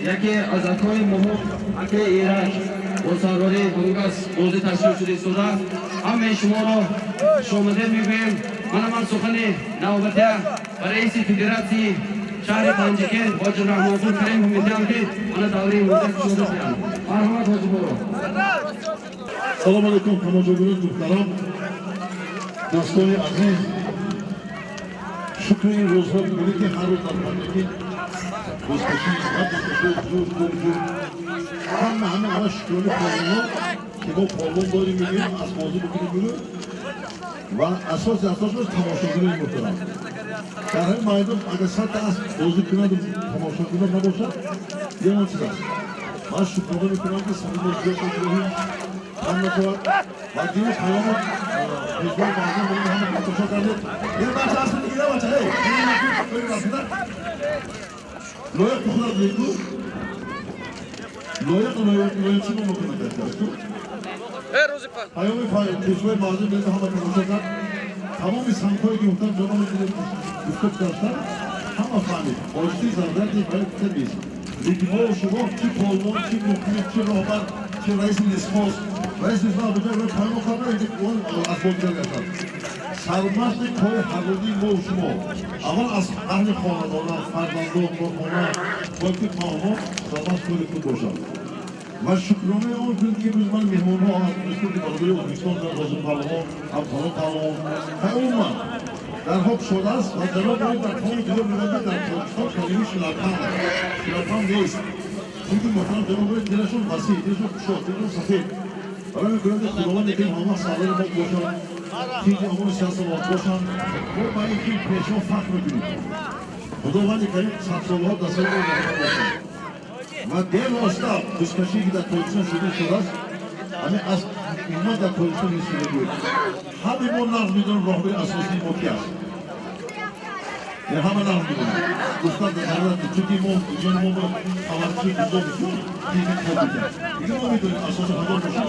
یکی از اکای مهم اکای ایران و سرگاری بونگاس بوزی تشکیل شده سودا همه شما را شامده میگویم من سخنی نوبتی رئیس فدراسی شهر پنجکن حاج رحمت‌الله کریم می‌دهم که من دوره مدت شده بودم مرحمت حاج برو سلام علیکم تماشاگران محترم دوستان عزیز شکر این روزها می‌کنید که هر روز در پنجکن بازکشی همه شکرانه پالون که ما پالون داریم میگیم از بازی بکنیم بیرون و اساس تماشاگران محترم در همین میدان اگر 100 تا بازی کنند تماشاگران نباشد یه چیز است من شکرانه میکنم که سمیم زیاد بگیریم هم نکنم و دیگه پیام پیشبای بازی بگیم همه تماشا کردید یه بچه هستون دیگه بچه هی بریم رفتن لایق بخونم لیکو لایق چی نمکنه دست پیام پیشبای بازی بگیم همه تماشا کرد تمام سنگ‌هایی که اونجا جمع می‌کنیم گفتگو داشتن همه فهمید آشتی ضرورتی برای تمیز لیگ‌ها و شما چی پالون چی مقیم چی راهبر چی رئیس لیسپاس رئیس لیسپاس بجای برای پیام کامل اینجا اون از بازیگر گشتن سرمشق کار حقیقی ما و شما اول از اهل خانواده فرزندان خانه باید که تمام سرمشق کار خود باشند و شکرانه آن کنید که روز من مهمان ها مثل که برادری ازبکستان در رازم پلوان افغان پلوان تماما در حق شده است و جناب باید در تمام جلو می‌بندید در پاکستان کلمه شلرپن نیست چونکه محترم جناب باید دلشون وسیع دلشون خوشحال دلشون سفید برای می‌کنم که خداوند که همه سالار ما باشن تیج امان سیاست ما باشن ما برای اینکه پیشوا فخر می‌کنیم خداوند کریم 100 سالها دست ما باشن و دل راستا بزکشی که در پوزیشن شده است همه از اینا در پوزیشن شده بود همه ما نقض میدونم راهبر اساسی ما کی است همه نقض میدونم گفتن در حالت چونکه ما جن ما خبرچی بزرگ میشون دیگه کار میکنم دیگه ما میدونیم اساس هزار باشن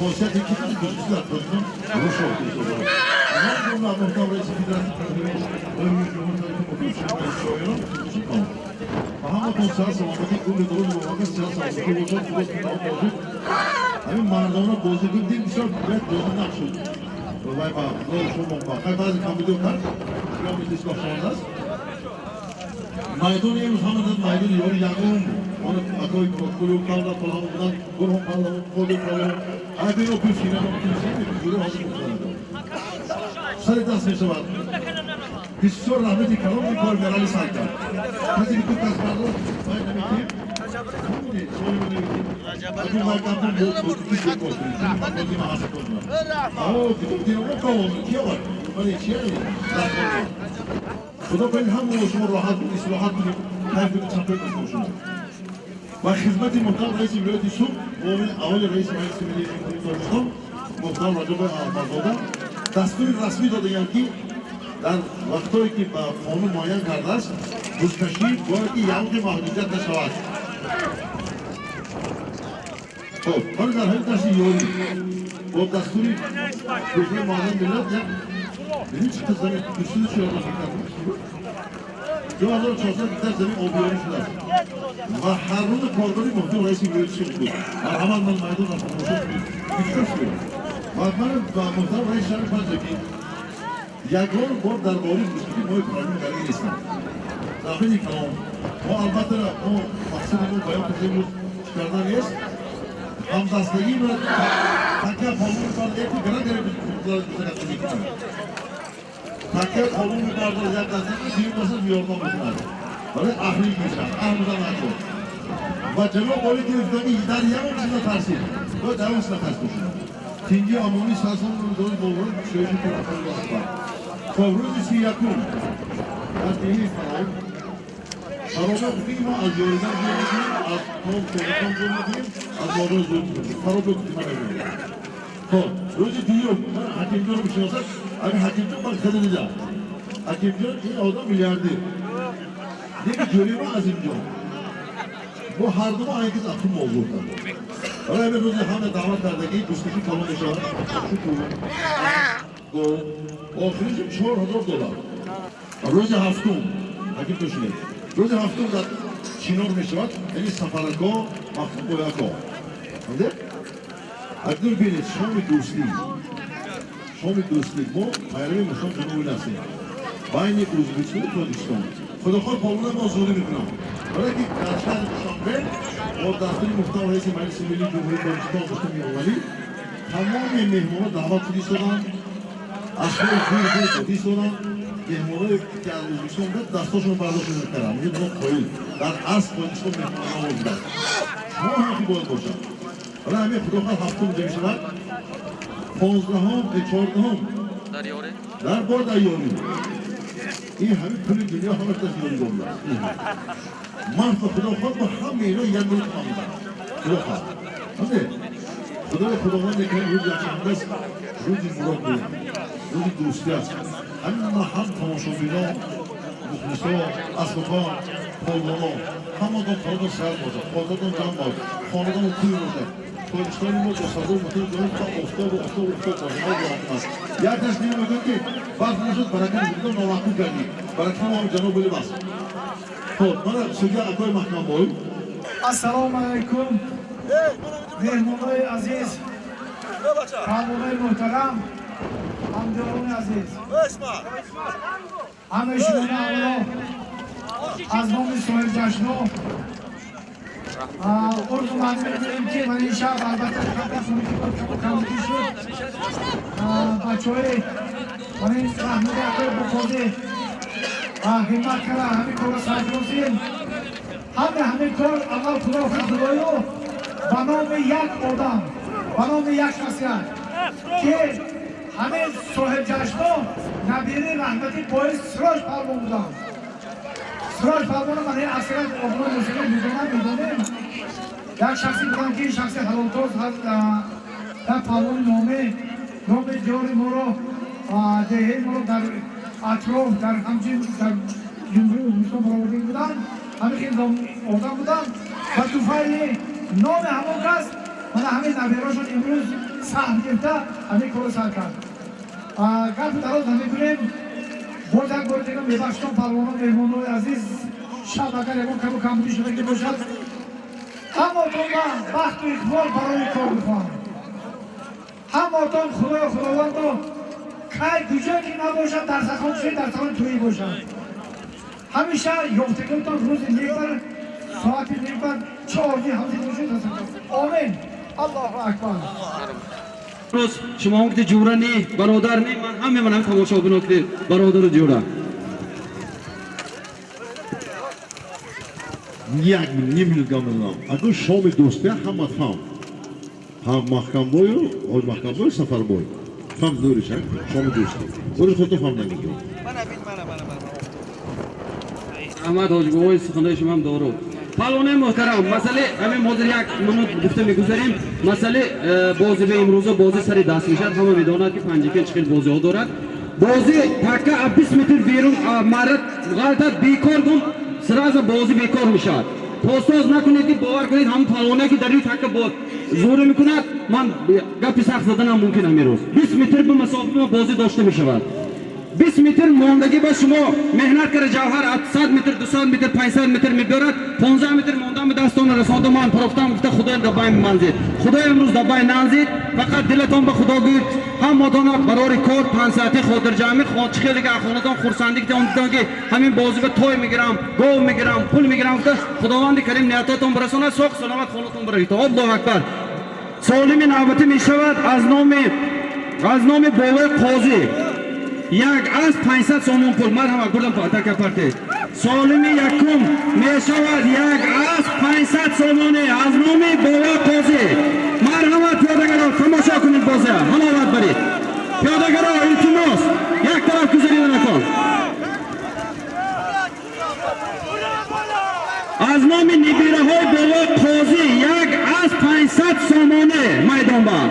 خاصیت یکی که بزرگی در پوزیشن روش آورده اما اون محتوم رئیس فدراسی پرزیدنت داریم میکنم همه تو سیاست سلامتی کل دولت مواقع سیاست سلامتی باشد که باید کنار باشد همین مردمان بازیکن دیم بسیار باید بازی نقشد وای با دور شما با خیلی بعضی کامیدو کرد یا میلیس باشند است میدون این روز همه داد میدون یاری یقون آن اکای کلو کالا پلام بودن گروه پلام خود پلام همه بینو پیشینه هم پیشینه جوره حاضر بکنند سری دست میشه باید بسیار رحمتی کلام این کار برالی سال کرد کسی که تو کس بردار باید نمیتیم همونی سوی نمیتیم اگه باید کمتون بود کسی کنید چون من بازی محاسب کنم آه کتون دیرو کامون کیا باید ولی چیه نمید خدا کنید همون شما راحت بود اصلاحات کنید تایف کنید چمپیون کنید شما و خدمتی محترم رئیس ولایت سوق مومن اول رئیس ملی تاجیکستان محترم راجب آزاده دستور رسمی داده که در وقتی که با قانون معین کرده است بزکشی باید که یعنی محدودیت نشود خب ولی در همین دست یاری با دستوری کشور معین ملت ببین چه زمین دوستوری چه یادم کرده 2400 هکتار زمین آبیاری شده است و هر روز کارگاری محتوم رئیس ولایت سوق بود و همان من میدان را تماشا کنید و من با محترم رئیس شهر پنجکن یگان بار درباره بزرگی مای پرایمی برای نیستم داخلی کلام ما البته ما مقصد ما بیان کنیم بود کردن نیست همدستگی و تکه قانون بردار یک گرد بزرگی میکنه تکه قانون بردار یک دستگی دیو بسید بیاردان بکنه برای اهلی میشن اهمزن نکن و جناب باید گرفتانی در یک چیز ترسید باید در اون سنه ترس بشونه تینگی امانی سازمان رو داری باورد شویشی پرافل باشد تا روز 31 در دینی فرامه بودیم ما از یاریدن بیاریم از تمام تلفن زور میکنیم از مادر زور میکنیم فرامه بودیم من ایریم خب روز دیوم من حکیم جان رو بشناسد اگر حکیم جان من خیلی دیدم حکیم جان این آدم میلیاردی دیگه جوری ما از اینجا با هر دو ما اینکه اتون موضوع کرد برای همین روز همه دعوت کردگی بزکشی کلان اشاره شکر دو آخریشم $4000 روز هفتم حکیم بشینید روز هفتم در чинор мешавад, яъне сафарако, махбояко. Ҳамде? Акнун бинед шоми дӯстӣ мо пайрави мушон ҷануби ҳастем. Байни Ӯзбекистон ва Тоҷикистон. Худохоҳ полона мо зӯрӣ мекунам. Вале ки дар шаҳри Душанбе бо дастури муфтии раиси Маҷлиси Миллии Ҷумҳурии Тоҷикистон Рустами Эмомалӣ тамоми меҳмонон даъват шуда истоданд. Ашҳои хурд додӣ истоданд. Меҳмононе ки аз Ӯзбекистон буд дастошон бардошт мекарданд. Мегӯ мо қоил дар асл Тоҷикистон меҳмонон оварданд. Шумо ҳам ки бояд бошад. Вале ҳамин худохоҳ ҳафтум ҷа мешавад. 15-ум, 14-ум дар бор дар ёрӣ. این همه پول دنیا همه تشکیل دنیا. من خداخواه با همه اینا یک روز خواهیدم. خداخواه. همه. خداوند که روز یکشنبه است، روزی مراد بود. روزی دوستی است. همین ما هم تماشاگران، مخلصان، اسبابان، پالداران، همه دام خانه‌دان سر باشد، خانه‌دان جمع باشد، خانه‌دان توی باشد. تاجیکستان ما با صدر مطلب داریم تا افتاد باشد. یک تصمیم میگم که بعد نشد برکت میدم نواکو کردی. برکت ما جناب بلی بس. خب من سویا اکوی محکم بای. السلام علیکم. مهمانای عزیز. کاملای محترم. همدلان عزیز. همه شما اولا از نام سوهل جشنو عرض معنی می‌کنیم که من این شب البته کاملی شد بچه‌های من این رحمت اکبر بخورده همت کرده همین کار را سر کنیم همین کار اول خدایو به نام یک آدم به نام یک شخصیت که همین سوهل جشنو نبیره رحمتی باعث سراج پروان بودن سراج پروان من این اکثرت آقای موسیقی میدونیم یک شخصی بودن که این شخصی حلالتاز در پروان نام جاری ما رو دهه ما رو در اطراف در همچین در جمهوری ازبکستان برآورده بودن همین خیلی آدم بودن و توفیل نام همون کس من همین نبیراشون امروز سهم گرفته همین کار سر کرد گفت دراز همین کنیم باز یک بار دیگه میبخشتم پروانان مهمانان عزیز شب اگر یکم کم و کمبودی شده که باشد اما تو من وقت و اقبال برای کار میخواهم هماتان خداوند رو که کجا که نباشد در سخان چه در سخان تویی باشد همیشه یافتگانتان روز یک بار ساعتی یک بار 4 همزی باشد آمین الله اکبر روز شما هم که جورانی برادر نی من همه تماشا بینم که برادر جورا یک نیم گاملام اگر شام دوستی هم مطمئن هم محکم بایو آج محکم بایو سفر بایو هم دوری شد شام دوستی دوری خود تو هم نمیگیم احمد حاج گوی سخنده شما هم دارو پالونه محترم مسئله همین حاضر یک منوت گفته میگذاریم مسئله بازی به امروز بازی سری دست میشد همه میداند که 5 چخیل بازی ها دارد بازی تکه 20 متر بیرون مرد غلط بیکار گم سراز بازی بیکار میشد پوستوز نکنید که باور کنید هم پالونه که در این تکه با زور میکند من گپی سخت زدن هم ممکن امروز 20 متر به مسافت بازی داشته میشود 20 متر موندگی با شما مهنت کرده جوهر 100 متر 200 متر 500 متر میبرد 15 متر موندن به دستان رسانده من پروفتم گفته خدای دبای منزید خدای امروز دبای ننزید فقط دلتون به خدا گوید همتون برای کار 5 ساعته خاطر جمعی خیلی که خونتون خورسندی که اون که همین بازی به توی میگیرم گاو میگیرم پول میگیرم که خداوند کریم نیتاتون برسونه سوق سلامت خونتون برید الله اکبر سالمی نوبتی میشود از نام بابای قاضی یک از 500 سومون پول مرحبا گردم پاتک پرته سالمی یکم میشود یک از 500 سومونه از نام بابا قاضی مرحبا پیادهگرا تماشا کنید بازه همه وقت برید پیادهگرا التماس یک طرف گذاری نکن از نام نبیره های بابا قاضی یک از 500 سومونه میدان با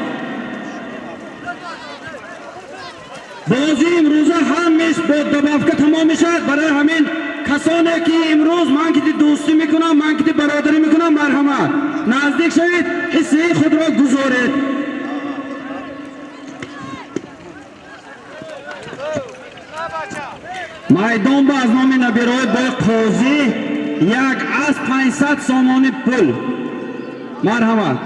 بازی امروز همیش با دبافکه تمام میشد برای همین کسانی که امروز من که دوستی میکنم من که برادری میکنم مرحمت نزدیک شوید حصه خود را گذارید میدان با از نام نبیرهای با قاضی یک اسب 500 سومانی پول. مرحمت.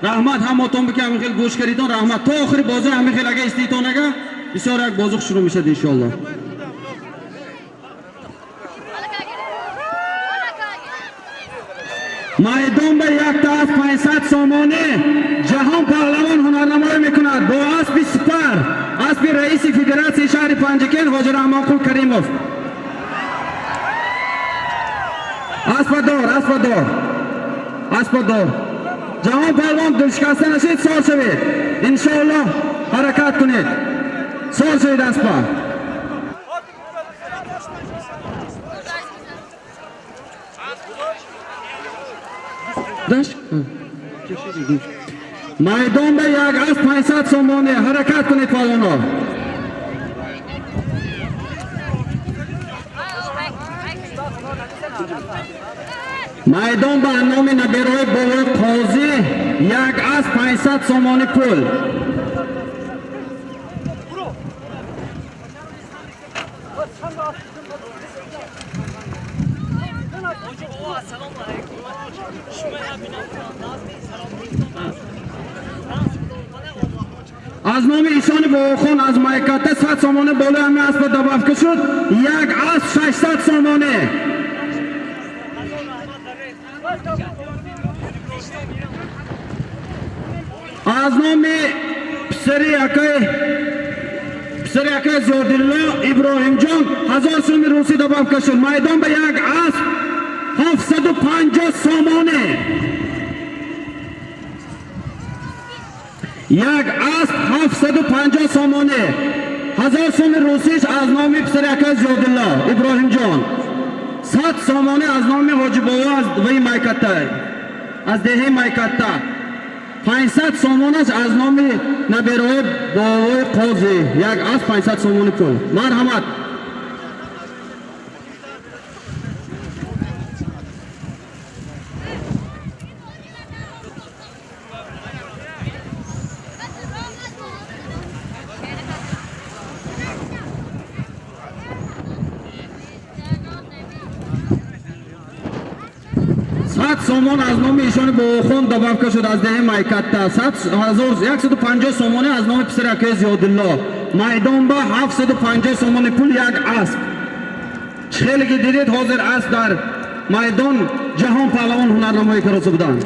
رحمت هماتون بکی همین خیلی گوش کردیتون. رحمت تا آخری بازی همین خیلی اگه استیتون اگه بسیار یک بازی شروع میشد انشالله. میدان به یک تا اسب 500 سومانی جهان پهلوان هنرنمایی میکند با اسب سپر، اسب رئیس فدراسیون شهر پنجکین حاجی رحمانقول کریموف. اسب دار جهان پهلوان دلشکسته نشید، سال شوید انشاءالله، حرکت کنید، سال شوید اسب. میدان به یک اسب 500 سومانی، حرکت کنید پهلوانا. میدان به نام نبیرای بابای قاضی یک اسب 500 سومانی پول. از نام ایشان باخان از مایکاته 100 سومانی بالا همه اسب دبافکه شد، یک اسب 600 سومانی. از نام پسری اکای زیادالله ابراهیم جان 1000 سوم روسی دبافکه شد. میدان به یک اسب 750 سومانی. یک اسب 750 سومانی. 1000 سوم روسیش از نام پسر اکای زیادالله ابراهیم جان. 100 سومانی از نام حاجی بابا از وی مایکاته، از دهه مایکاته. 500 سومانش از نام نبیرای بابای قاضی، یک اسب 500 سومانی پول. مرحمت. سومان از نام ایشان باخون دبافکه شد از دهه مایکاته. 150 سومانی از نام پسر اکای زیادالله. میدان به 750 سومانی پول یک اسب. خیلی که دیدید حاضر اسب در میدان جهان پهلوان هنرنمایی کرده بودند.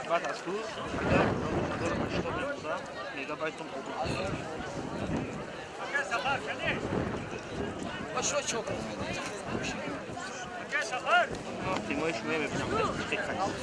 بعد عصفور ميجا بايت شو تشوف تيموي شوية بنعمل دقيقة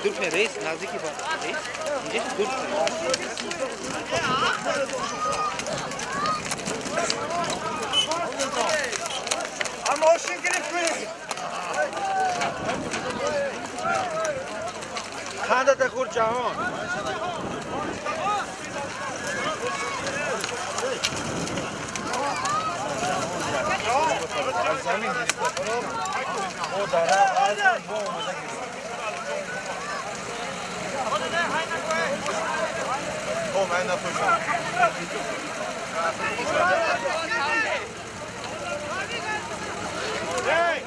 Durfne reis, nazdiki var. Reis, ince durfne. Ama o şinkili mi? Khanda da kurcahan. Zamin o dara alsan bu olmadan gidiyor. Oh, man, that's what Hey!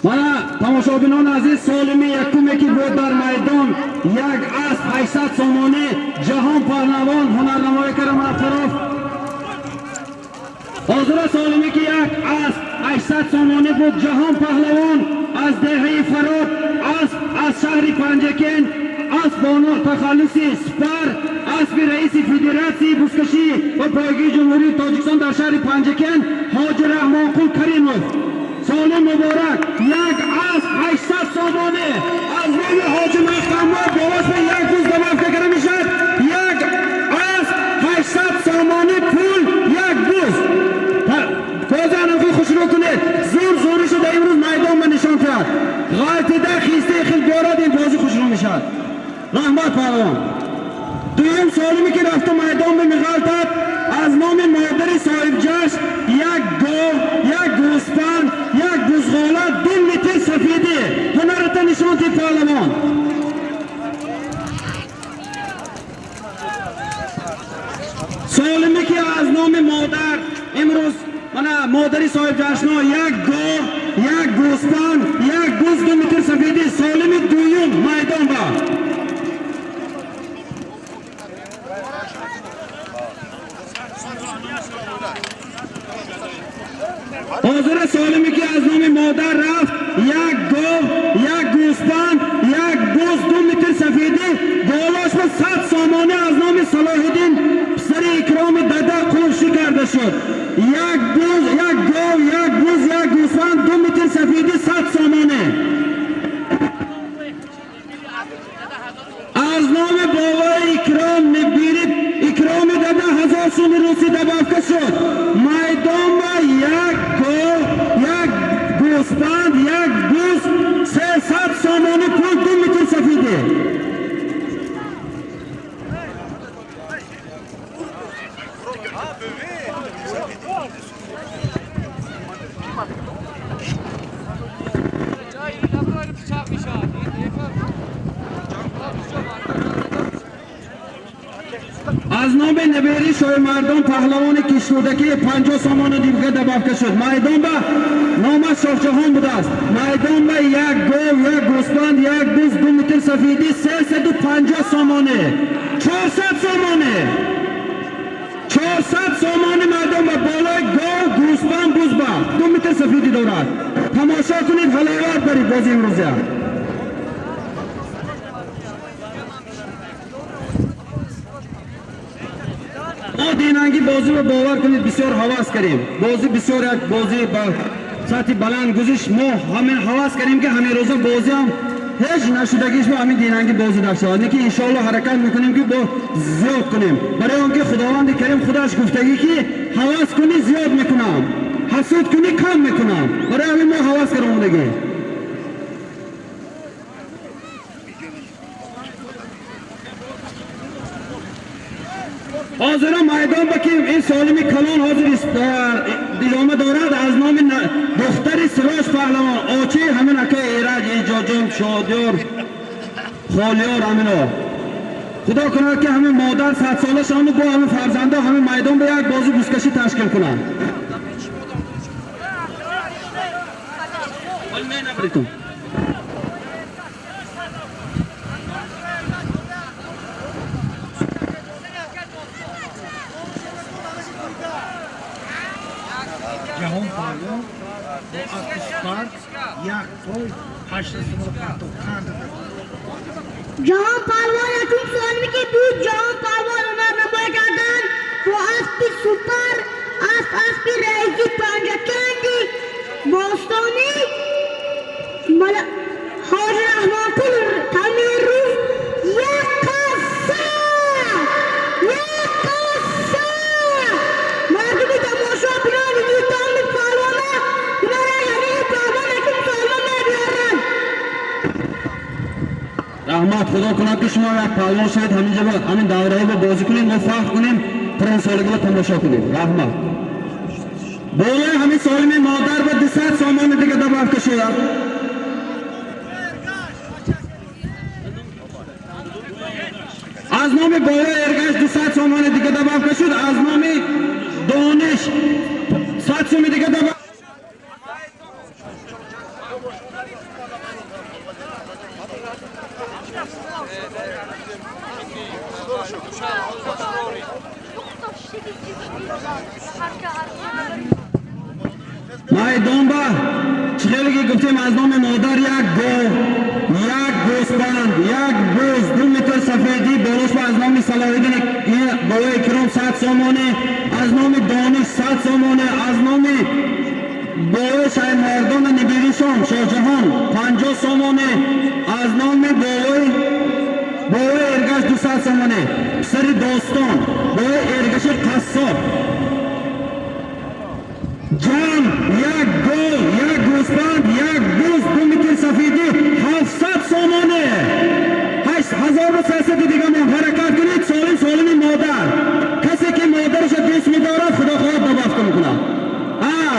Mana tomoshabinon aziz, solimi yakumeki bu dar maydon yak as 800 somoni jahon pahlavon hunarnamoyi karam taraf hozir solimiki yak as 800 somoni bu jahon pahlavon az dehi farod az shahri Panjaken az bonur takhallusi spar az bir reisi federatsiya buskashi va poyga jumhuriyat Tojikiston dar shahri Panjaken Hoji Rahmonqul Karimov Solim Muborak yak az 800 somoni az nomi Hoji Mahkamov bovoz ve yak buz damavka karamishad yak az 800 somoni pul yak buz ko'zani xushro kuned zo'r zo'rishida imroz maydon va nishon qiladi g'altida xiste xil borad in bozi xushro mishad rahmat pahlavon Duyum solimi ki rafta maydon ve mig'altat az nomi modari sohibjash yak gov yak g'uspan yak buzg'ola 2 metr safidi hunarata nishon ti pahlavon solimi ki az nomi modar imroz mana modari sohibjashno yak gov yak g'uspan yak buz 2 metr safidi solimi duyum maydon ba Hozir solimiki az nomi modar raft yak gov yak g'uspan yak buz 2 metr safidi dolosh va 100 somoni az nomi Salohiddin pisari ikromi dada qo'shni kardashod yak buz yak gov yak buz yak g'uspan 2 metr safidi 100 somoni az nomi bovoy ikrom nibirib ikromi dada 1000 so'm rusi dabavka shod maydon va yak gov yak g'uspan yak buz 300 somoni pul 2 metr safidi از نام نبری شوی مردم پهلوان کشوردکی 50 سامانه دیگه دبافته شد مایدان با نام شاه جهان بوده است مایدان با یک گاو یک گوسفند یک بز 2 متر سفیدی 350 سامانه 400 سامانه 400 سامانه مایدان با بالای گاو گوسفند بز با 2 متر سفیدی دارد تماشا کنید حلاوت برید بازی امروزه ما دینانگی بازی رو باور کنید بسیار حواس کردیم بازی بسیار یک بازی با سطح بلند گذشت ما همین حواس کردیم که همین روزا بازی هم هیچ نشدگیش با همین دینانگی بازی داشته است که انشالله حرکت میکنیم که با زیاد کنیم برای اونکه خداوند کریم خودش گفتگی که حواس کنی زیاد میکنم حسود کنی کم میکنم برای همین ما حواس کردیم دیگه حاضر میدان بکیم این سالمی کلان حاضر دیلامه دارد از نام دختر سراج پهلوان آچه همین اکه ایرج ایجاجم شادیار خالیار همینا خدا کنه که همین مادر 100 ساله شامو با همین فرزنده همین میدان به یک بازی بوسکشی تشکیل کنن جهان پهلوان با اسپارت یک توی 8 پرتو کرده جهان پهلوان یکم سالمی که بود جهان پهلوان اونا نمایی کردن با اسبی سوپر اسبی رئیسی پنجکندی باستانی حاج رحمانقول تعمیر روز یک قصه rahmat. Xudo kunaki shuma va palvon shahid hamija bor. Amin davraga bozi kuning, muvaffaq kuning. Qur'on soliga tomosha kuning. Rahmat. Bola hami solimi modar va disat somoni diga dabaf kashiyat. از نام بالا ارگش 200 سومانی دیگه دباف کشید. از نام دانش 100 سومی دیگه دباف. مایدان با چخیلی گفتیم از نام مادر یک گو، یک گوسفند، یک بز 2 متر سفیدی بالاش با از نام صلاح‌الدین بالای کرام 100 سومانه، از نام دانش 100 سومانه، از نام بالای شای مردان نبیریشان شاهجهان 50 سومانه، از نام بالای ارگش 200 سومانه، پسر داستان بالای ارگش قصاب جام یک گل یک گوسفند یک بز 2 متر سفیدی 700 سومانه 8300 دیگه ما حرکت کنید. سالم مادر کسی که مادرش دوست می‌دارد خدا خواهد دبافت میکنه.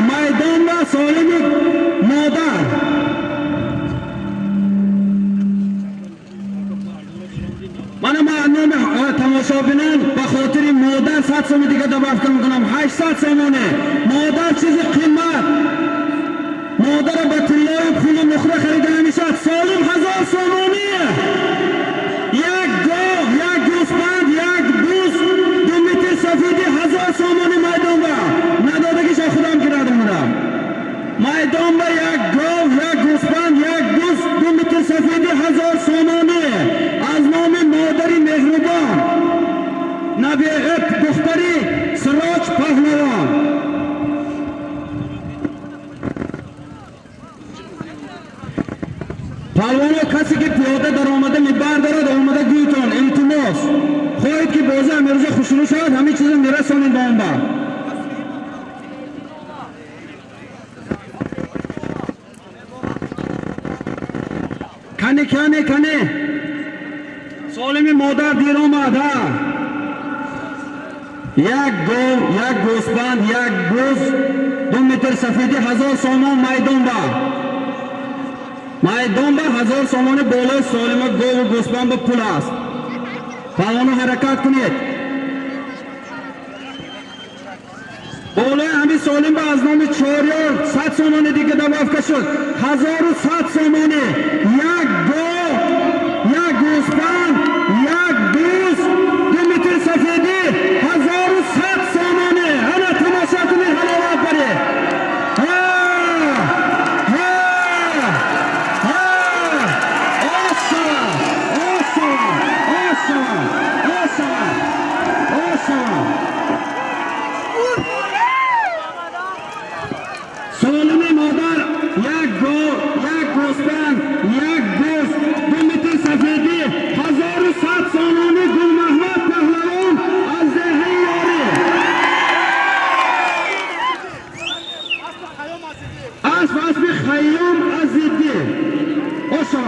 میدان و سالم مادر من نام تماشا بینن به خاطر مادر 100 سوم دیگه دبافت میکنم. 800 سومانه مادر چیز قیمت مادر با طلای پول نخره خریده نمیشد. سالم 1000 سومانه یک گاو یک گوسفند یک بز 2 متر سفیدی 1000 سومانه میدان با ندادگیش خودم کرده بودم. میدان با یک گاو یک گوسفند یک بز 2 متر سفیدی 1000 سومانه از نام مادری مهربان نبیغت دختری سراج پهلوان. پهلوانا کسی که پیاده در آمده میبر دارد آمده گویتان التماس خواهید که بازی امیرزا خوشنو شد همه چیز میرسانید با آن با کنه سالم مادر دیر آمد. یک گاو یک گوسفند یک بز 2 متر سفیدی 1000 سومان میدان با 1000 سومان بالای سالم گاو و گوسفند با پول است. پهلوانا حرکت کنید. بالای همین سالم با از نام چاریار 100 سومان دیگه دباف کشد. 1100 سومانه یک گاو یک گوسفند یک بز 2 متر سفیدی 1100 سومانه. همه تماشا کنید حلاوت برید. سالم مادر یک گاو یک گوسفند یک بز 2 متر سفیدی 1100 سومانه گل محمد پهلوان از دهه یاری. اسب خیام ازیدی اوشا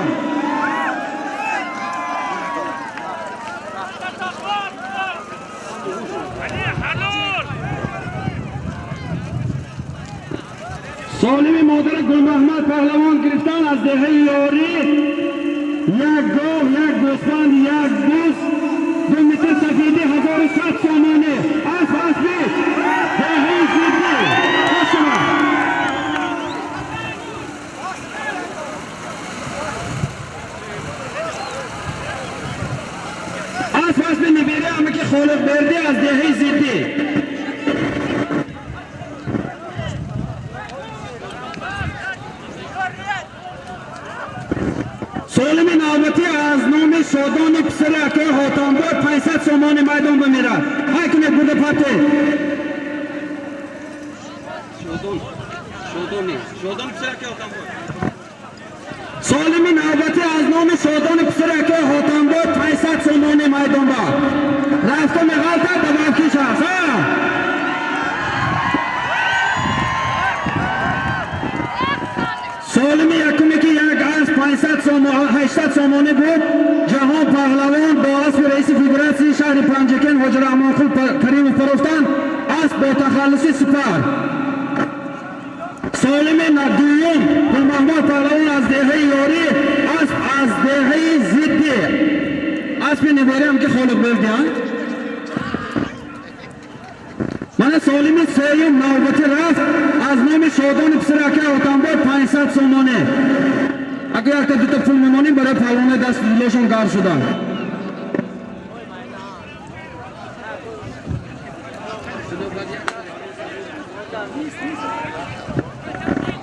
سالم مادر گل محمد پهلوان گرفتن از دهه یاری. یک گاو یک گوسفند یک بز 2 متر سفیدی 1100 سومانه اسبی دهه زیدی خوشما اسبی نبیره همه که خالق برده از دهه زیدی. سالم نوبتی از نام شادان پسر که هاتانباد 500 سومان میدان بمیرد. های کنید بوده پته شادان پسر که هاتانباد سالم نوبتی از نام شادان پسر که هاتانباد 500 سومان میدان با رفته مغالطه دباکیش هست. سالم یکمی که یک از 500 80 سامانه بود. جهان پهلوان با اسب رئیس فدراسیون شهر پنجکن حاجی رحمانخیل کریم فروختن اسب با تخلصی سپر. سالم دوم پور محمد پهلوان از دهه یاری اسب از دهه ضدی اسب نبری هم که خالق بردیان. من سالمی سیم نوبتی رفت از نام شادان پسرکه اوتانبار 500 سامانه. اگر یک تا دوتا پول میمانیم برای پهلوان دست دلشون کار شدن.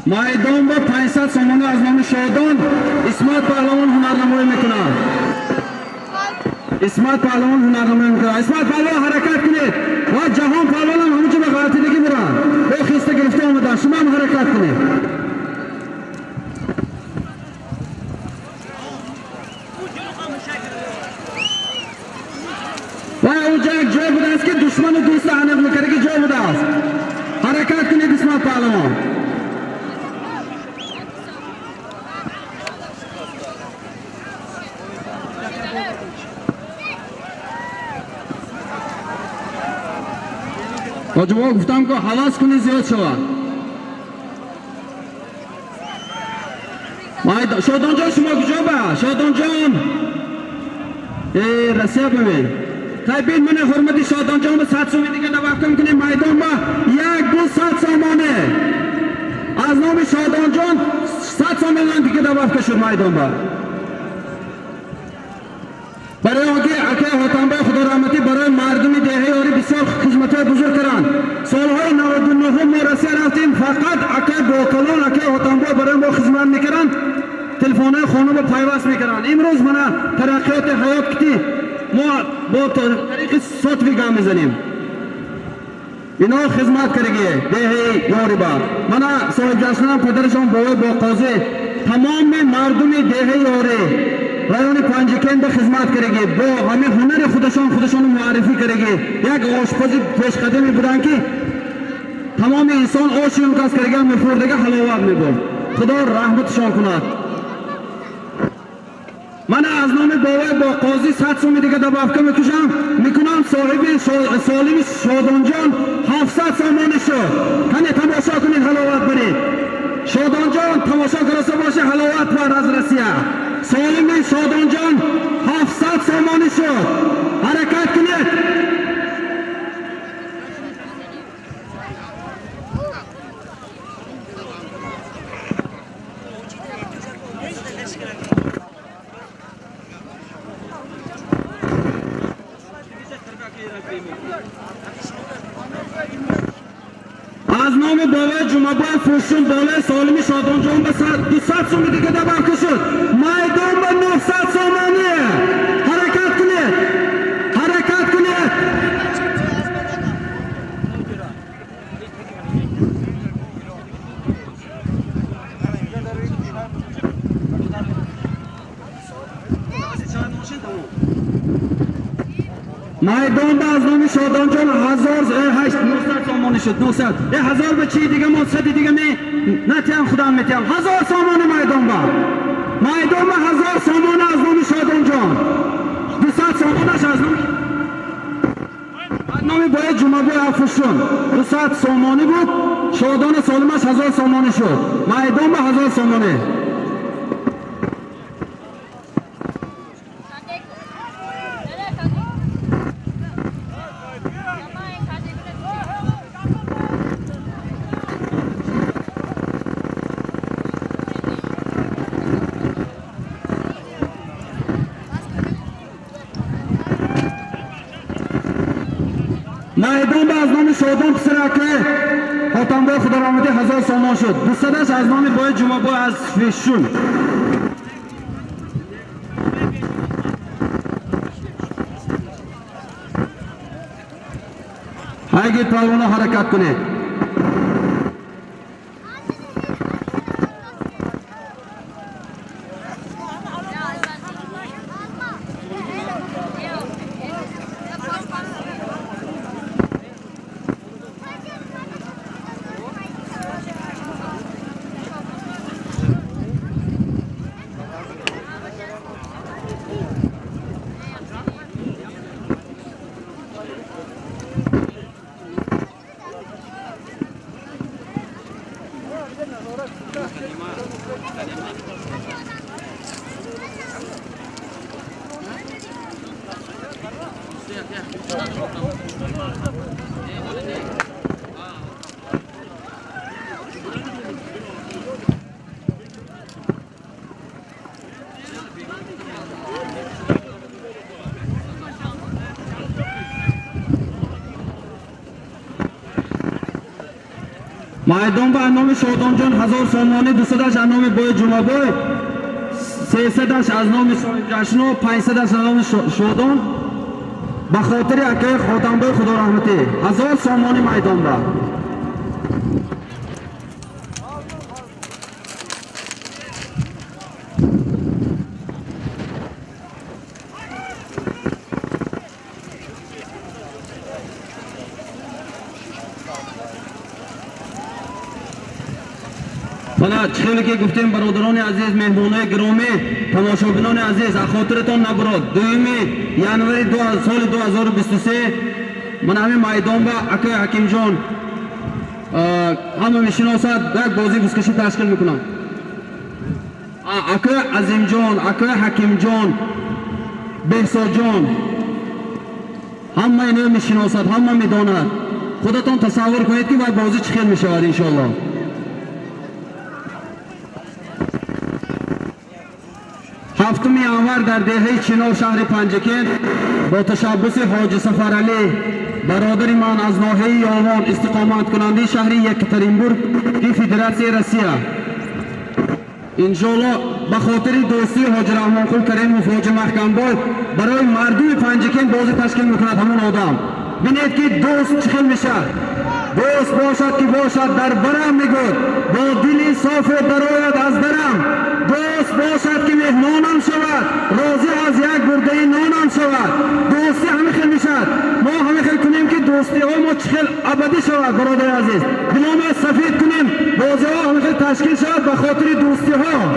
میدان با 500 سامانه از نام شادان اسمت پهلوان هنرنمایی میکنه. اسمت پهلوان هنرنمایی میکنه. اسمت پهلوان حرکت کنید و جهان پهلوان هم همونجا به غلطی دیگه برن. به خیسته گرفته آمدن. شما هم حرکت کنید. و اونجا یک جای بوده است که دشمن و دوست عنق میکنه که جای بوده است. حرکت کنید اسمت پهلوان. واجبا گفتم که حواس کنید زیاد شود. شادان جان شما کجا با؟ شادان جان رسیه ببین تایبین من حرمتی شادان جان به 100 سومی دیگه دوقت میکنیم میدان با 100 سامانه از نام شادان جان 100 سامانه دیگه دوقت کشید میدان با برای آگه حاتمبای خدا رحمتی برای مردم دهه یاری بسیار خدمت‌های بزرگ کردند. سالهای 99 ما رسیه رفتیم فقط اکه باکلان اکه حاتمبای برای ما خدمت میکردند. تلفن‌های خانم پیوست میکردند. امروز من ترقیات حیات کتی ما با طریق صوت گام میزنیم. اینا خدمت کردگی دهه یاری با من صاحب جلسه پدرشان بابای با قاضی تمام مردم دهه یاری رایون پنجکن به خدمت کردگی با همه هنر خودشان معرفی کردگی یک آشپز پیش قدمی بودن که تمام انسان آشیون کس کردگی میفوردگی حلاوت میبود. خدا رحمتشان کند. من از نام بابای با قاضی 100 سومی دیگه دبافکه میکنم صاحب سالم شادان جان 700 سامانه شد. کنه تماشا کنید حلاوت برید. شادان جان تماشا کرسه باشه حلاوت بر از رسیه. سالم شادان جان 700 سامانه شد. حرکت کنید. از نام بابای جمعبای فروشون بالای سالمی شادان جان به 200 سومی دیگه دباکه شد. میدان به 900 سامانیه. حرکت کنید. حرکت کنید. میدان به از نام شادان جان 900 سامانه شد. 900 1000 به چی دیگه ما 100 دیگه نتیم خدا میتیم 1000 سامانه میدان به 1000 سامانه از نام شادان جان 200 سامانه از نام باید جمعه بای افروشون 200 سامانه بود. شادان سالمش 1000 سامانه شد. میدان به 1000 سامانه. میدان به از نام شادان پسرکه حاتمبای خدا رحمتی 1000 سامان شد. 200 از نام باید جمعه بای از فیشون. اگه پروانه حرکت کنه Maydon ba nomi Shodonjon 1000 somoni, 200 dash nomi Boy Jumaboy, 300 dash az nomi Jashno, 500 dash nomi Shodon. Ba xotiri akay Xotamboy Xudo rahmati 1000 somoni maydon ba. Bana chheli ke guftem barodaroni aziz, mehmonai giromi, tomoshabinoni aziz, axotiraton naburod. 2 yanvari soli 2023 mana hami maydon ba akay Hakimjon hamma mishinosat yak bozi biskashi tashkil mikunam. Akay Azimjon, akay Hakimjon, Behzodjon hamma ina mishinosat, hamma midonat. Xudoton tasavvur kuned ki vay bozi chiqil mishavad inshaalloh. هفتم yanvar در دهه چینو شهر پنجکن با تشبث حاج سفرعلی برادر من از ناحیه یاوان استقامت کننده شهر یکترینبورگ کی فدراسیون روسیه انشالله به خاطر دوستی حاج رحمان قل کریم و فوج محکم بای برای مردم پنجکن بازی تشکیل میکند همون آدم بینید که دوست چخیل میشه دوست باشد که باشد در برم میگود با دلی صاف درآید از درم دوست باشد که مهمانم شود راضی از یک برده نانم شود دوستی همه خیل میشد ما همه خیل کنیم که دوستی ها ما چخیل ابدی شود برادر عزیز بنام سفید کنیم بازی ها همه خیل تشکیل شود به خاطر دوستی ها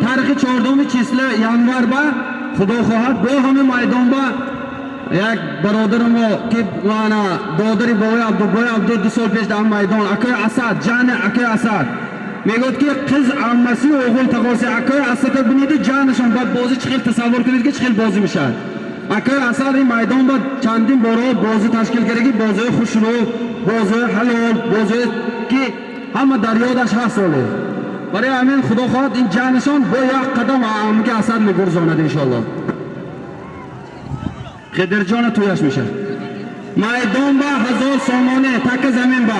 تاریخ 14 چیسل yanvar با خدا خواهد با همه میدان با یک برادر ما که وانا دادری بای عبدو 2 سال پیش در میدان اکای اسد جان اکای اسد میگوید که قز عمسی و اغول تقاسی اکای اسد ببینید جانشان بعد بازی چخیل تصور کنید که چخیل بازی میشه اکای اسد این میدان با چندین بار بازی تشکیل کردگی بازی خوشرو بازی حلال بازی که همه در یادش هست ساله برای همین خدا خواهد این جانشان با یک قدم عمق اسد میگرزاند انشالله خدر جان تویش میشه میدان با 1000 سامانه تک زمین با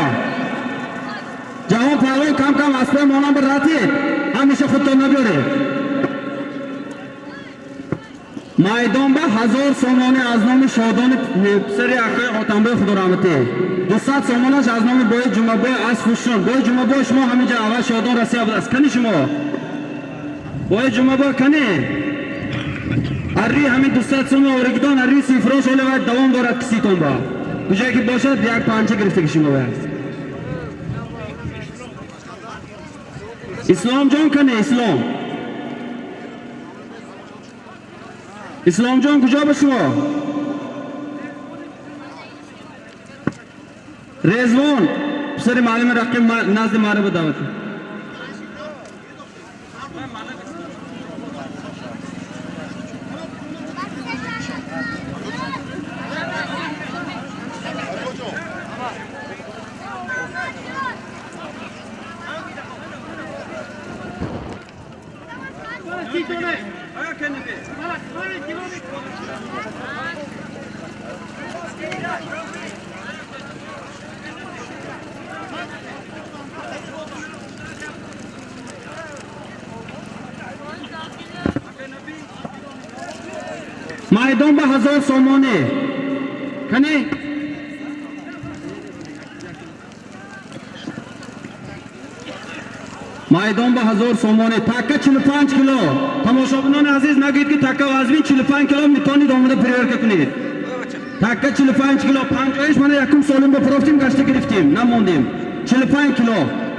جوان پهلوان کم کم اسبای مانم بر راتید همیشه خودتون نبیاره میدان با 1000 سامانه از نام شادان پسر اکای خاتمبای خدا رحمتی 200 سامانش از نام بای جمعبای از فوشون بای جمعبای شما همینجا اول شادان رسیه بود است کنی شما بای جمعبای کنی اری همین 200 سومه اورگدان اری سیفراش ولی باید دوام دارد کسیتون با کجایی که باشد یک پنچه گرفته کشیم باید اسلام جان کنه اسلام جان کجا به شما رزوان پسر معلم رقم نزد معرب دعوت میدان با 1000 سامانه کنی Maydon ba 1000 somoni, takka 45 kilo. Tomoshabinon aziz nagid ki takka vazmin 45 kilo mitonid omada priyorka kunid. Takka 45 kilo, 5 mana yakum solim ba proftim gashta giriftim, namondim. 45 kilo.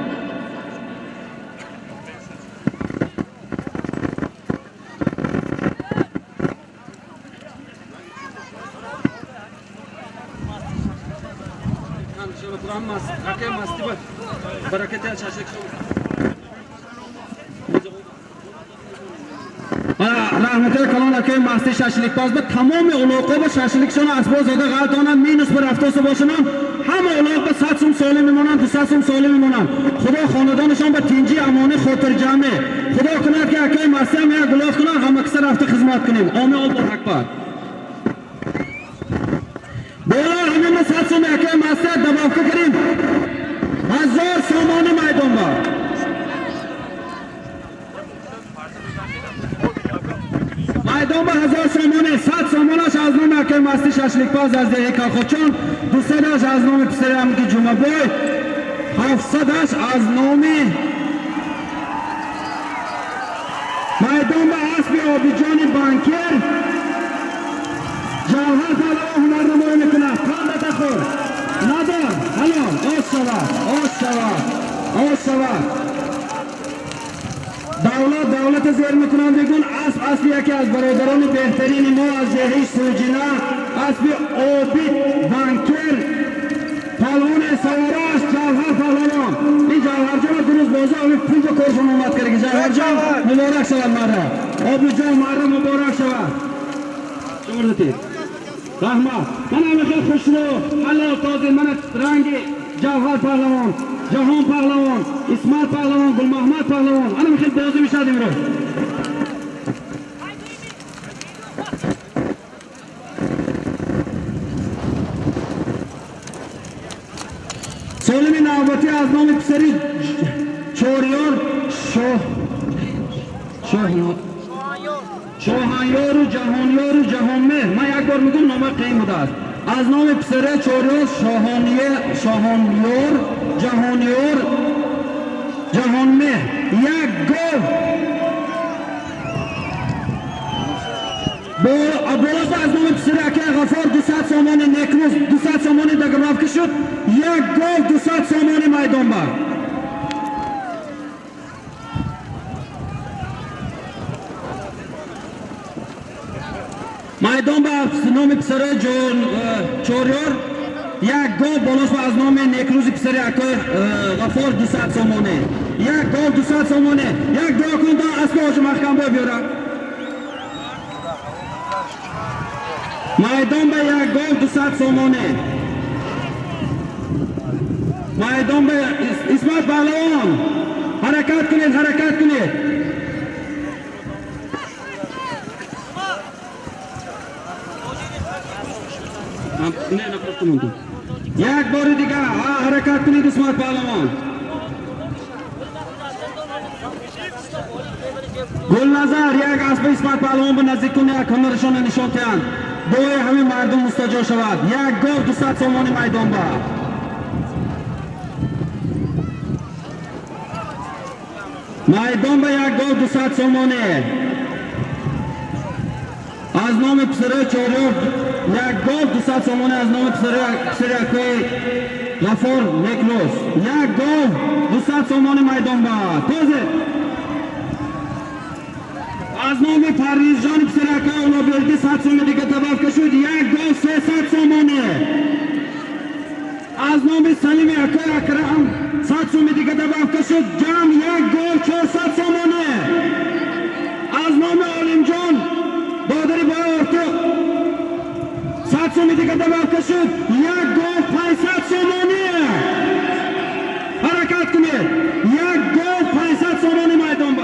rahmatli kalon aka masti shashlikboz va tamomiy uloqa va shashlikshona asbozada g'altonan minus bir avtosi boshinan hamma uloqa satsum solim imonan satsum solim imonan xudo xonadonishon va tinji amoni xotirjami xudo kunatga aka masti ham ya gulof kunan hamma kisar hafta xizmat kunim omi Alloh akbar Bolar hamma satsum aka masti dabavka kiring 1000 somoni maydon bor maydon ba 1000 somoni 100 somonash az nomi aka masti shashlikboz az dehi kalxochon 200 az nomi pisaram ki jumaboy 700 az nomi maydon ba asbi obijoni banker Jawhar Palava hunar namoyon mikunad qanda taxur nador halol oshsava دولت زیر میکنم بگون اسب یکی از برادران بهترین ما از جهش سوجینا اسب عابد بانکر پالون سواراش جوهر پهلوان این جوهر جان درست بازه امی پونج کارشون اومد کرده جوهر جان مبارک شود مره عابد جان مره مبارک شود شما رسید رحمت من همه خیلی خوش رو حلال تازه من رنگی جوهر پهلوان جهان پهلوان اسمت پهلوان گل محمد پهلوان انا میخوام بازی میشدیم رو سالم نوبتی از نام پسری چوریار شاهنیار و جهانیار و جهانمهر من یک بار میگم نام قیم بوده است از نام پسره چوریار شاهنیار جهانمهر یک گل بالا از نام پسره اکه غفار 200 سامانی نکروز 200 سامانی دگراف که شد یک گل 200 سامانی میدان بر میدان بر نام پسره چوریار یک گل بالاش از نام نکروز پسری اکه غفار 200 سامانه یک گل 200 سامانه یک دعا کن دا اسب آج محکم باید بیاره میدان به یک گل 200 سامانه میدان به اسمت پهلوان حرکت کنید یک بار دیگه حرکت کنید اسمت پهلوان گل نظر یک اسب اسمت پهلوان به نزدیک کنید یک کامرشان نشان تهند دوی همین مردم مستجاب شود یک گل 200 سامانی میدان با میدان به یک گل 200 سامانی از نام پسره چوریار یک گل 200 سامانه از نام پسره اکوی غفار نکروز یک گل 200 سامانه میدان با تازه از نام پرویز جان پسره اکوی اونا بردی 100 سامانه دیگه تباف کشود یک گل 300 سامانه از نام سلیم اکوی اکرم 100 سامانه دیگه تباف کشود جمع یک گل 400 سامانه از نام عالم جان بادری با ارتو 100 سامانه دیگه تباف کشود یک گل 500 سامانه حرکت کنید یک گل 500 سامانه میدان با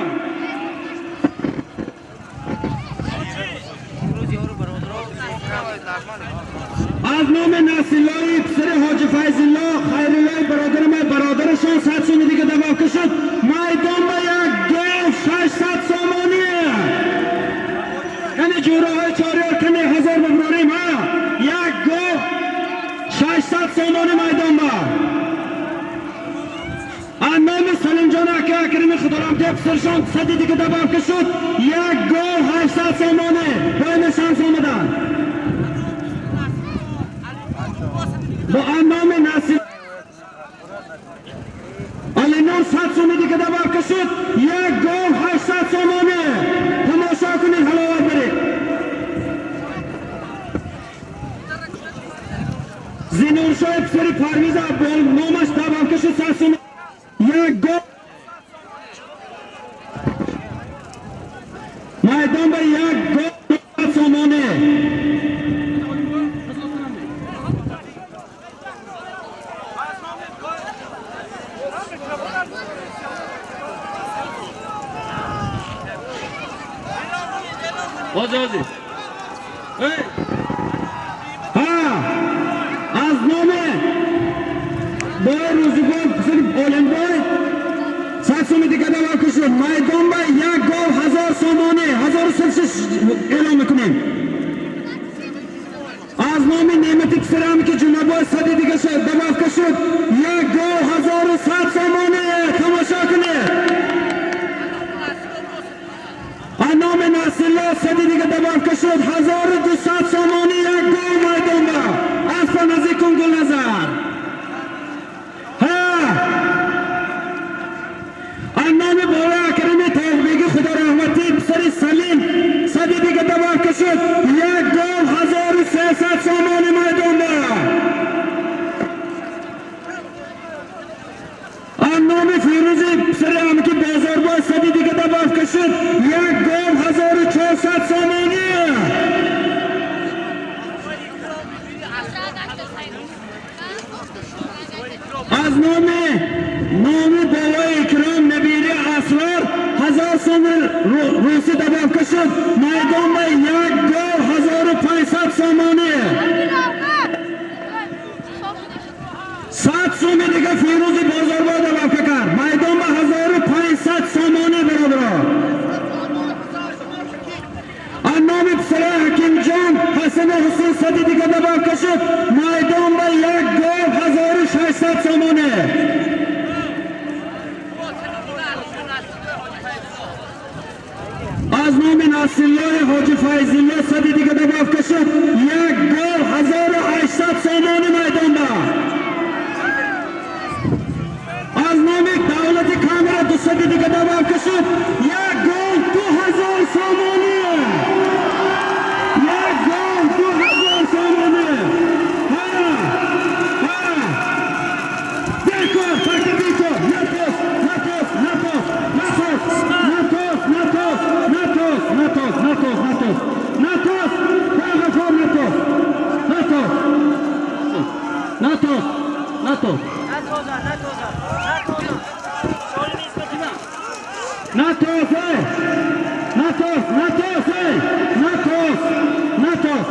از نام نسیلای پسر حاج فیضالله خیرالله برادر من برادرشان 100 سامانه دیگه تباف کشود میدان با یک گل 600 سامانه یعنی جوره های چاریار کنه 1000 ببراریم ها یک گل 600 سامانه اکرمی خدارم که سرشان صدیدی که دباف که شد 1 گل 800 سامانه باید شانس آمدن با انام نصیر علی نور 100 سومی که دباف که شد 1 گل 800 سامانه تماشا کنید حلاوت برید زینور شاید سری پرویز بال نامش دباف که شد 100 سومی 1 گل میدان به 1 گل سامانه آزادی از نام بای روزگار پسر اولنبای 100 سومی دیگه دوا کشید میدان به 1 گل 1000 سامانه 1006 اعلام میکنیم از نام نعمتی پسرم که جنبای صدی دیگه شد دوا کشید 1 گل 1100 سامانه تماشا کنید نام ناصرالله صدی دیگه دباف کشید 1200 سامانه 1 گل میدان با اصلا نزدیک کن گل نظر نام بالا اکرمی توفیقی خدا رحمتی پسر سلیم صدی دیگه دباف کشید 1 گل 1300 سامانه میدان با نام فیروزی پسر امکی بازار با صدی دیگه دباف کشید 1 گل 1400 سامانه از نام بالای اکرام نبیری اسرار 1000 سومی روسی دباف کشید میدان به 1 گل 1500 سامانه 100 سومی دیگه فیروزی بازار با دباف کرد میدان به 1500 سامانه برادر نام پسر حکیم جان حسن حسین صدی دیگه دباف کشید میدان به 1 گل 1600 سامانه از نام ناصرالله حاجی فیض‌الله صدی دیگه دباف کشید 1 گل 1800 سامانه میدان با از نام دولت کامرا 200 دیگه دباف کشید 1 گل 2000 سامانه 1 گل 2000 سامانه دیکور تاکه دیکور نتوس نتوس نتوس نتوس نتوس نتوس نتوس نتوس نتوس نتوس باغفور نتوس نتوس نتوس نتوس ناتوس ناتوس ناتوس ناتوس ناتوس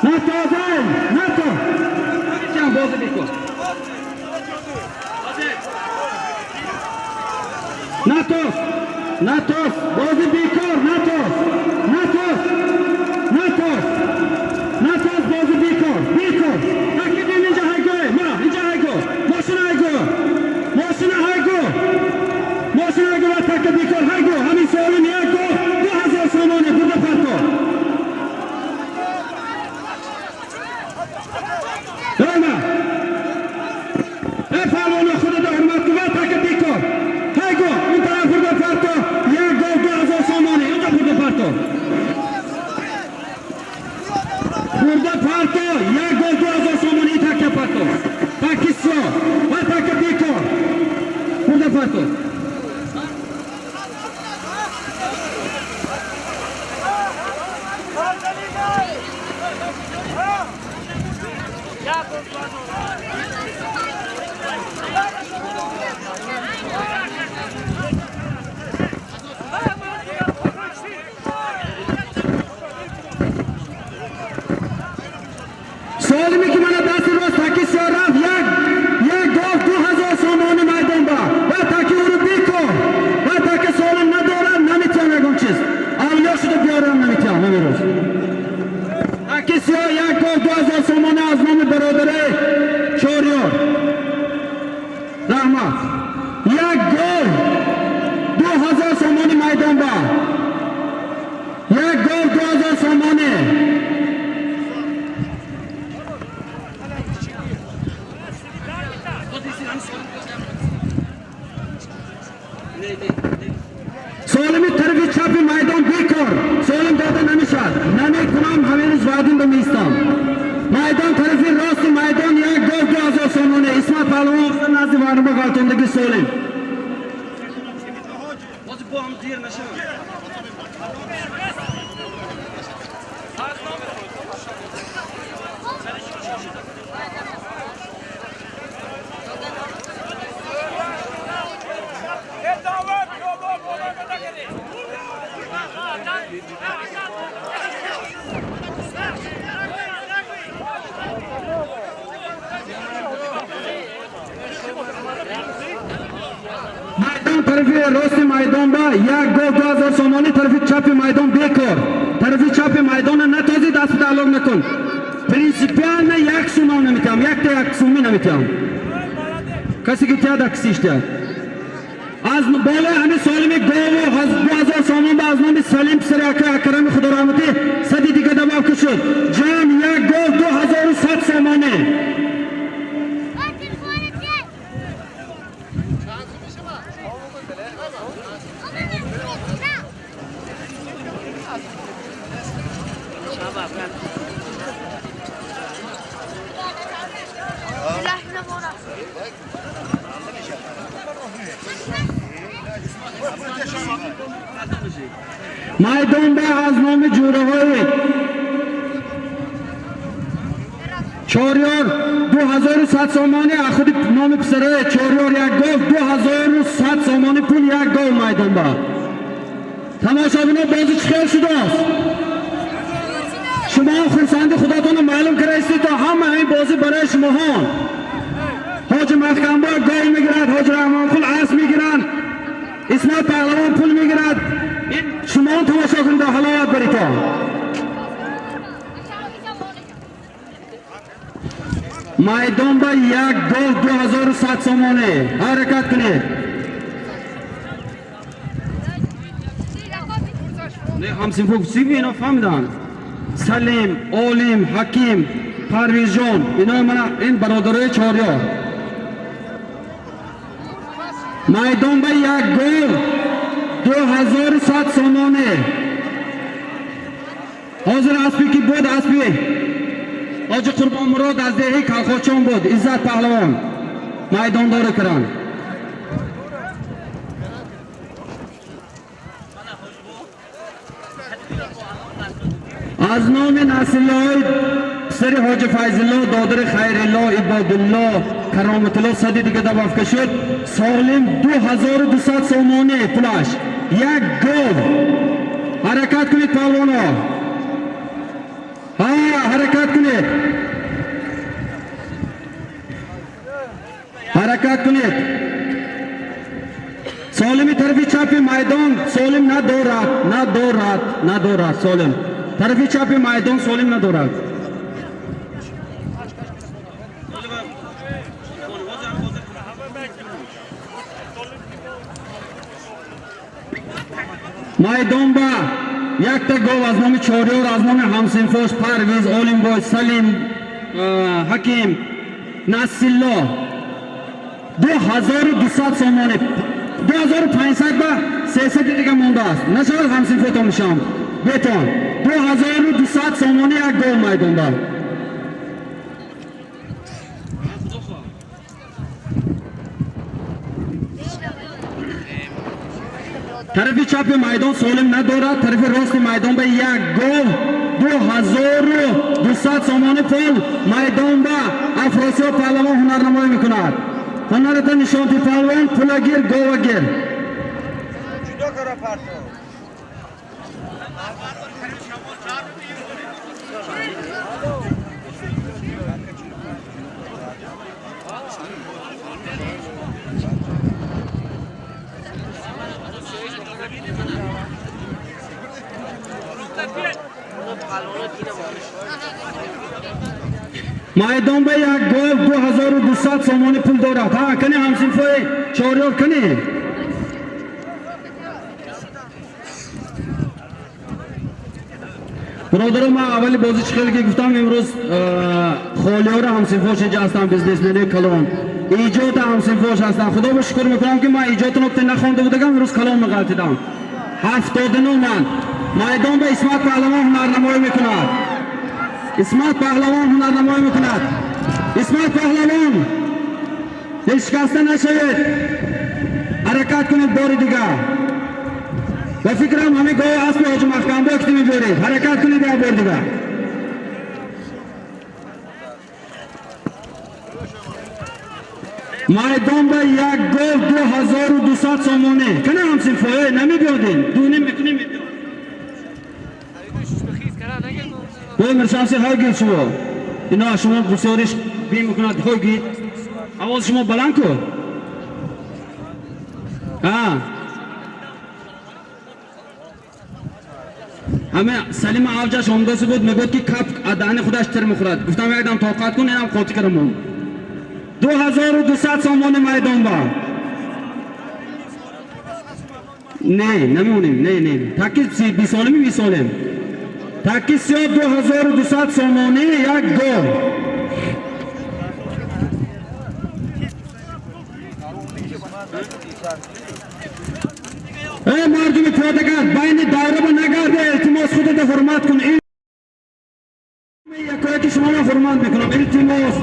ناتوس ناتوس چند بازی بیکن ناتوس ناتوس بازی بیکن ناتوس ناتوس ناتوس ناتوس بازی بیکن بیکن تاکی بیم اینجا های گوه ما اینجا های گوه ماشین های گوه ماشین های گوه ماشین های گوه تاکی بیکن های گوه همین سوالین 1 گل 2000 سامانه بوده پرتو دارما ای پالوانو خود دا حرمت گوه تاکی بیکن های گوه این طرف بوده پرتو 1 گل 2000 سامانه اینجا بوده پرتو burada parto, 1 gol 2000 somoni take parto. Pakistan, va take biko. Burada parto. سالمی که من دست راست تاکی سیارف 1 گل 2000 سامانه میدان با و تاکی او رو بیکن و تاکی سالم ندارم نمیتونم یکم چیز اولیا شده بیارم نمیتونم نمیروز تاکی سیار 1 گل 2000 سامانه از نام برادره چوریار Maydon tarafi rosti maydon 1 gol 2000 so'moni. Ismat Palvonov nazdi varma galtondagi Solim. Hozir bu ham yer nasha. Maydon tarafi rosti maydon ba 1 gol 2000 so'moni tarafi chapi maydon bekor. Tarafi chapi maydonni natozi dastida alom nakun. Принципиально 1 so'mni mitam, 1 so'mni mitam. Kasiga tada kisishda. Az bola hani Solimi govo 2000 so'mon ba aznomi Salim Siraka Akram Xudoramati sadidiga davom qilishdi. Jon 1 gol 2100 so'moni. Maydonda az nomi Jo'rahoyev Choryor 2100 so'moni Ahudi nomi Pisare Choryor 1 gol 2100 so'moni pul 1 gol maydonda. Tomoshabinlar bozi chiqarishdiz. Shuma xursandi Xudodan ma'lum qilasiz to hamma ay bozi barash mohon. Hoji Mahkamboy gol migrat, Hoji Rahmonqul as migrat. Ismat Pahlavon pul migrat. Shuma tomoshabinda halovat berita. Maydonda 1 gol 2100 so'moni. Harakat qiling. Ne hamsin fokusi bino famdan. Salim, Olim, Hakim, Parvizjon, ino mana in barodari Choryor. Maydonda 1 gol 2100 so'moni. Hozir asbiki bod asbi. Hoji Qurbon Murod azdehi Qalqochon bod, Izzat Pahlavon. Maydondori kiran. از نام نسل‌های سری حاج فیض‌الله دادر خیرالله عبادالله کرامت الله صدی دیگه دباف کشید سالم 2200 سومانی پلاش 1 گل حرکت کنید پهلوانا حرکت کنید حرکت کنید سالمی طرفی چپ میدان سالم ندارد سالم طرفی چپ میدان سالم ندارد میدان با یک تا گل از نام چوریور از نام همسنفوش پرویز اولینبوی سلیم حکیم نسیلا 2200 سومانی 2500 با 300 دیگه مونده است نشد همسنفوت میشم بتون 2200 سومانی یک گل میدان با طرف چپ میدان سالم ندارد طرف راست میدان به یک گل 2200 سومانی پول میدان با افراسیاب پهلوان هنرنمایی میکند هنرت نشانتی پهلوان پولگیر گوگیر جدا کرا پرتو میدان به یک گل 2200 سومانی پول دارد ها کنی همسنفای چوریور کنی برادرم من اولی بازی چخیلی که گفتم امروز خالیار همسنفاش اینجا هستم بزنسمنی کلان ایجاد همسنفاش هستم خدا به شکر میکنم که من ایجاد نکته نخوانده بودم امروز کلان مغلطیدم 79 من میدان به اسمت پهلوان هنرنمایی میکند اسمت پهلوان هنرنمایی میکند. اسمت پهلوان شکسته نشوید، حرکت کنید بار دیگه. و فکرم همه گوه اسب حاج محکم با کتی میبرید، حرکت کنید یا بار دیگه. میدان با یک گل 2200 سامانه کنه همسین فایه نمیبیادین دونیم میکنیم باید مرشانسی های گید شما اینا شما بسیارش بیم میکند های گید آواز شما بلند کن همه سلیم آوجاش همداسی بود میگود که کپ ادهن خودش تر میخورد گفتم یک دم طاقت کن اینم خودی کرمون 2200 سامان میدان با نه نمیونیم نه تاکی 20 سالمی 20 سالم تاکی 2200 سامانه یک گل ای مردم پادگان بین دایره با نگرده التماس خودت حرمت کن این یکی که شما را حرمت میکنم التماس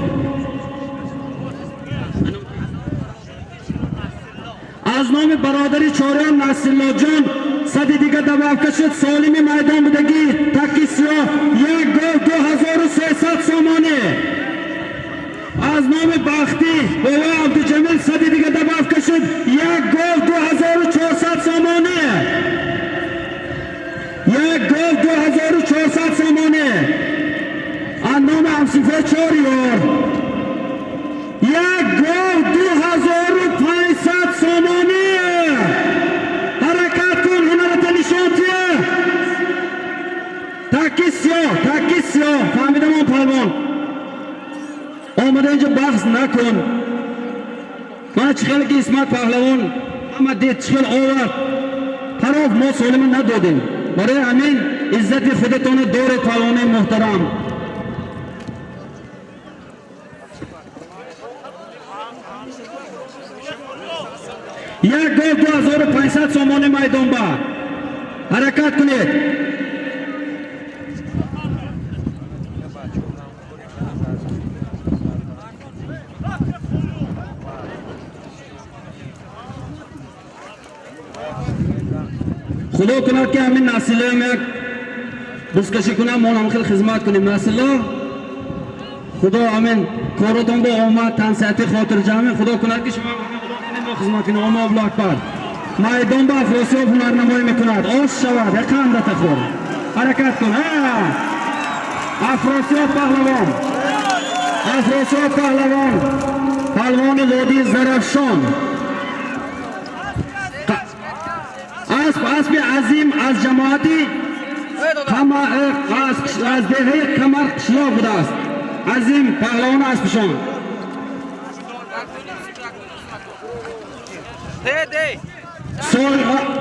از نام برادری چهارم نصرالله جان صد دیگه دباف کشید سالم میدان بودگی تکی سیاه یک گل 2300 سامانه از نام بختی بابا عبدالجمیل صد دیگه دباف کشید یک گل 2400 سامانه یک گل 2400 سامانه از نام همسیفه چاریار یک گل 2500 سامانه حرکت کن هنرت نشانتیه تکی سیاه فهمیدم آن پهلوان آمده اینجا بحث نکن من چخیل که اسمت پهلوان اما دید چخیل آورد طرف ما سالم ندادیم برای همین عزت خودتان دارید پهلوان محترم یک گل 2500 سامان میدان با حرکت کنید خدا کند که همین نسله هم یک بسکشی کنم ما هم خیلی خدمت کنیم نسله خدا همین کاراتون با آمد تنسیتی خاطر جمعه خدا کند که شما خدمت کنیم آمد الله اکبر میدان با افراسیاب هنرنمایی میکند آش شود یک اندت خور حرکت کن افراسیاب پهلوان پهلوان وادی زرفشان اسب عظیم از جماعتی از دهه کمر قشلاق بوده است عظیم پهلوان اسبشان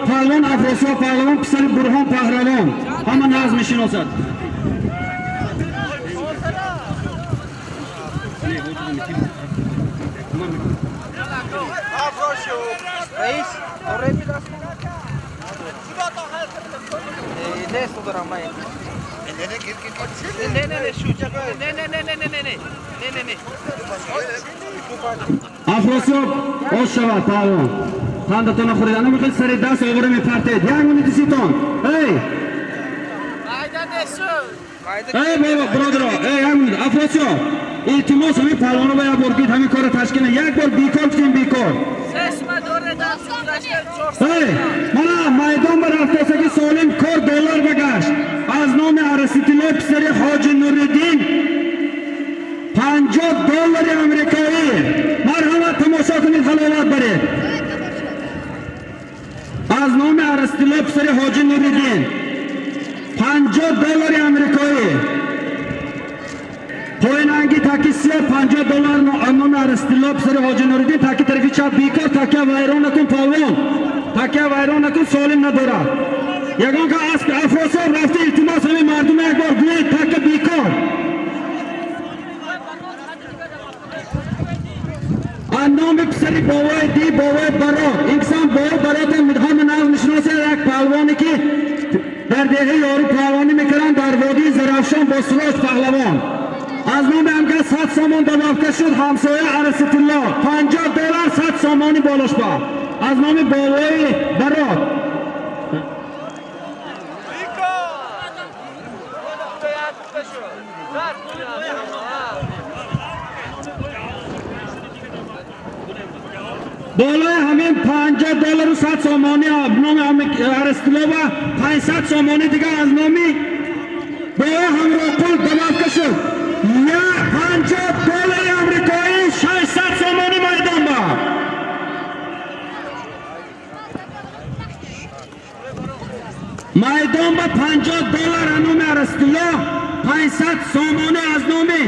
پهلوان افراسیاب پهلوان پسر برهان پهلوان همه ناز میشناسد رئیس Adesso oramai. افراسیاب آش شود پهلوان خندتان خوردن نمیخواید سر دست آوره میپرتید یک منیتی سیتان ای بابا برادرها یک منیت افراسیاب التماس همین پهلوان رو باید برگید همین کار تشکیل یک بار بیکار کشیم بیکار مانا میدان برفته است که سالم کار دلار بگشت از نام ارسطیلای پسر حاج نوردین 50 دلار امریکایی مرحمت تماشا کنید حلاوت برید از نام ارسطیلای پسر حاج نوردین 50 دلار امریکایی پوینانگی تاکی 50 دلار نام ارسطیلای پسر حاج نوردین تاکی طرفی چپ بیکار تاکی ویران نکن پهلوان تاکی ویران نکن سالم نداره یگان که اسب افراسیاب رفته التماس همین مردم یک بار گوید تاکی بیکار نام پسری باوای دی باوای برات این کسان باوای برات هم نام نشناسه یک پهلوانی که در در دهه یارو پهلوانی میکنن در وادی زرافشان با سراج پهلوان. از نام همگاه 100 سامان دبافته شد همسایه عرصت الله $50 100 سامانی بالاش با از نام بالای برات. بالای همین $50 و 100 سامانی نام عرصت الله و 500 سامانی دیگه از نامی بالای همراه قول دبافته شد. یا $50 امریکایی 600 سامانی میدان با میدان با $50 انوم عرصت الله 500 سامانی از نامی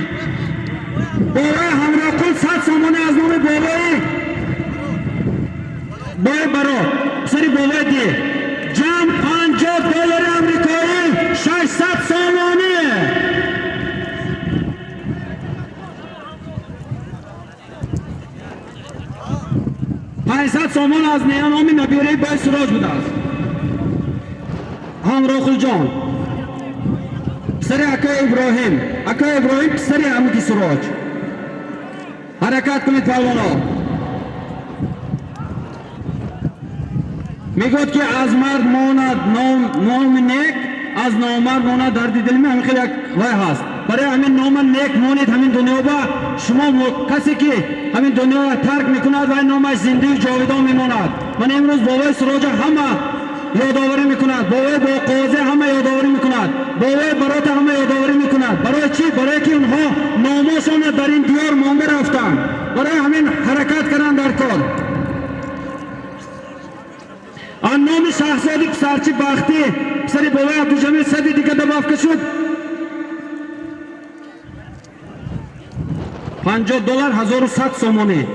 بالای همراه قول 100 سامانی از نامی بالای برات سری بالای دی جمع $50 امریکایی 600 سامانی 500 سامان از نیانامی نبیره بای سراج بوده است. همراه جان پسر اکا ابراهیم پسر همکی سراج. حرکت کنید پهلوانا. میگوید که از مرد ماند نام نیک از نامرد ماند درد دل می. همین خیلی یک وای هست. برای همین نام نیک مانید همین دنیا با شما کسی که همین دنیا را ترک میکند و این نامش زنده جاودان میماند. من امروز بابای سراج همه یادآوری میکند، بابای قاضی همه یادآوری میکند، بابای برات همه یادآوری میکند. برای چی؟ برای که اونها نامشان در این دیار مانده رفتند. برای همین حرکت کردن در کار. آن نام شاهزاده پسرچی بختی پسر بابای عبدالجمیل صدی دیگه دبافته شد. $50 1100 سامانی.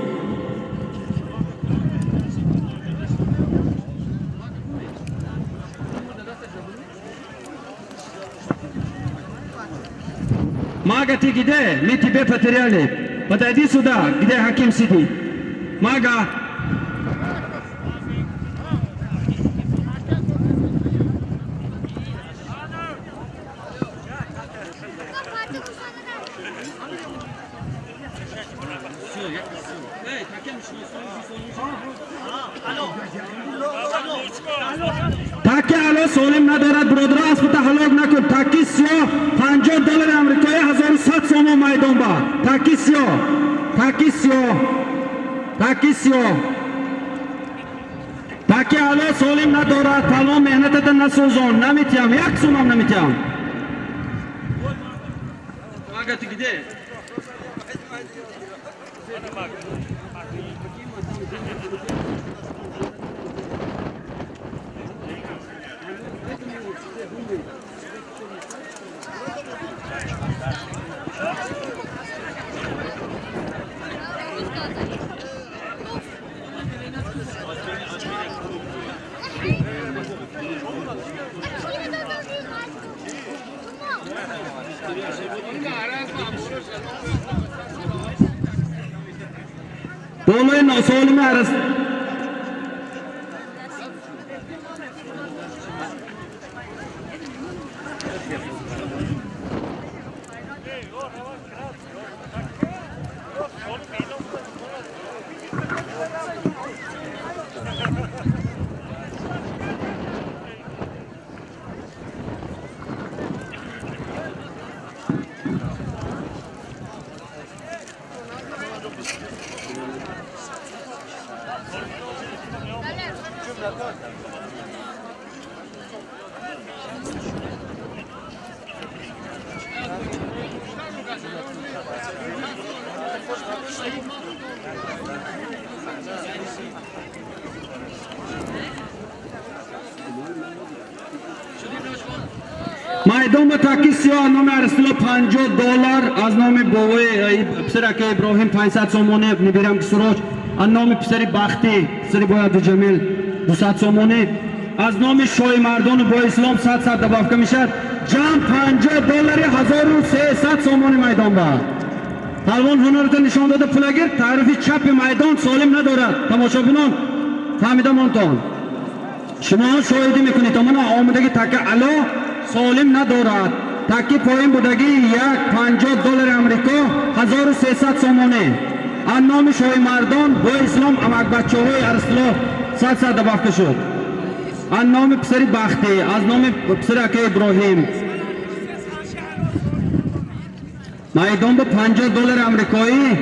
Maga ti gide, mi ti be materiale. Patadi suda, gide hakim sidi. Maga. تاکه الان سالم ندارد برادر اسبت هلاک نکن. تاکی سیاه $50 امریکایی 1100 سامان میدان با تاکی سیاه تاکی الان سالم ندارد تمام مهنتت نسوزان نمیتیم یک سوم نمیتیم. آگه تو گیده بالای ناسالم عرص میدان با تاکی سیاه نام عرصت الله $50 از نام بابای پسر اکا ابراهیم 500 سامانی نبیرم که سراج. از نام پسر بختی پسر بابای عبدالجمیل 200 سامانی. از نام شاه مردان با اسلام 100 دبافته میشد. جمع $50 1300 سامانی میدان با پهلوان هنرت نشان داده. پولگیر تعریف چپ میدان سالم ندارد. تماشا بینان فهمیده مانتان شما شاهدی میکنید تمام آمدگی تک علا سالم ندارد. تکی پایین بودگی $50 امریکا 1300 سامانه. از نام شاه مردان با اسلام امک بچه های ارسلا 100 بخته شد. از نام پسری بختی، از نام پسر اکه ابراهیم میدان با $50 امریکایی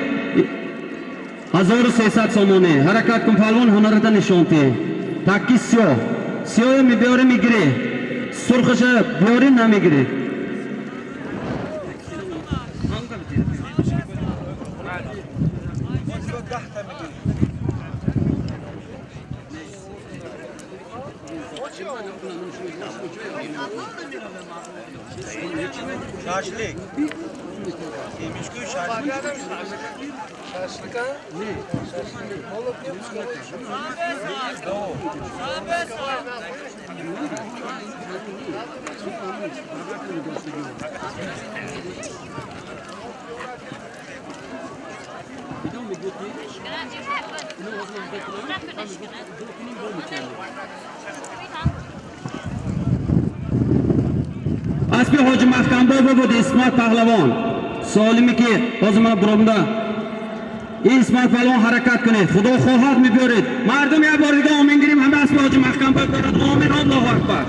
1300 سامانه. حرکت کن پهلوان، هنرت نشانتی. تکی سیاه میبیاره میگیره، سرخش بیاری نمیگیره. Şaşlık. Yemiş köy şaşlık. Şaşlık ha? Ne? Balık ne bu? Doğu. اسبی حاج مخکمبای بود اسمت پهلوان سالمی که باز من برامده این اسمت پهلوان حرکت کنید. خدا خواهد میبیارید. مردم یک بار دیگه آمین گیریم. همه اسبی حاج مخکمبای برد. آمین. الله اکبر.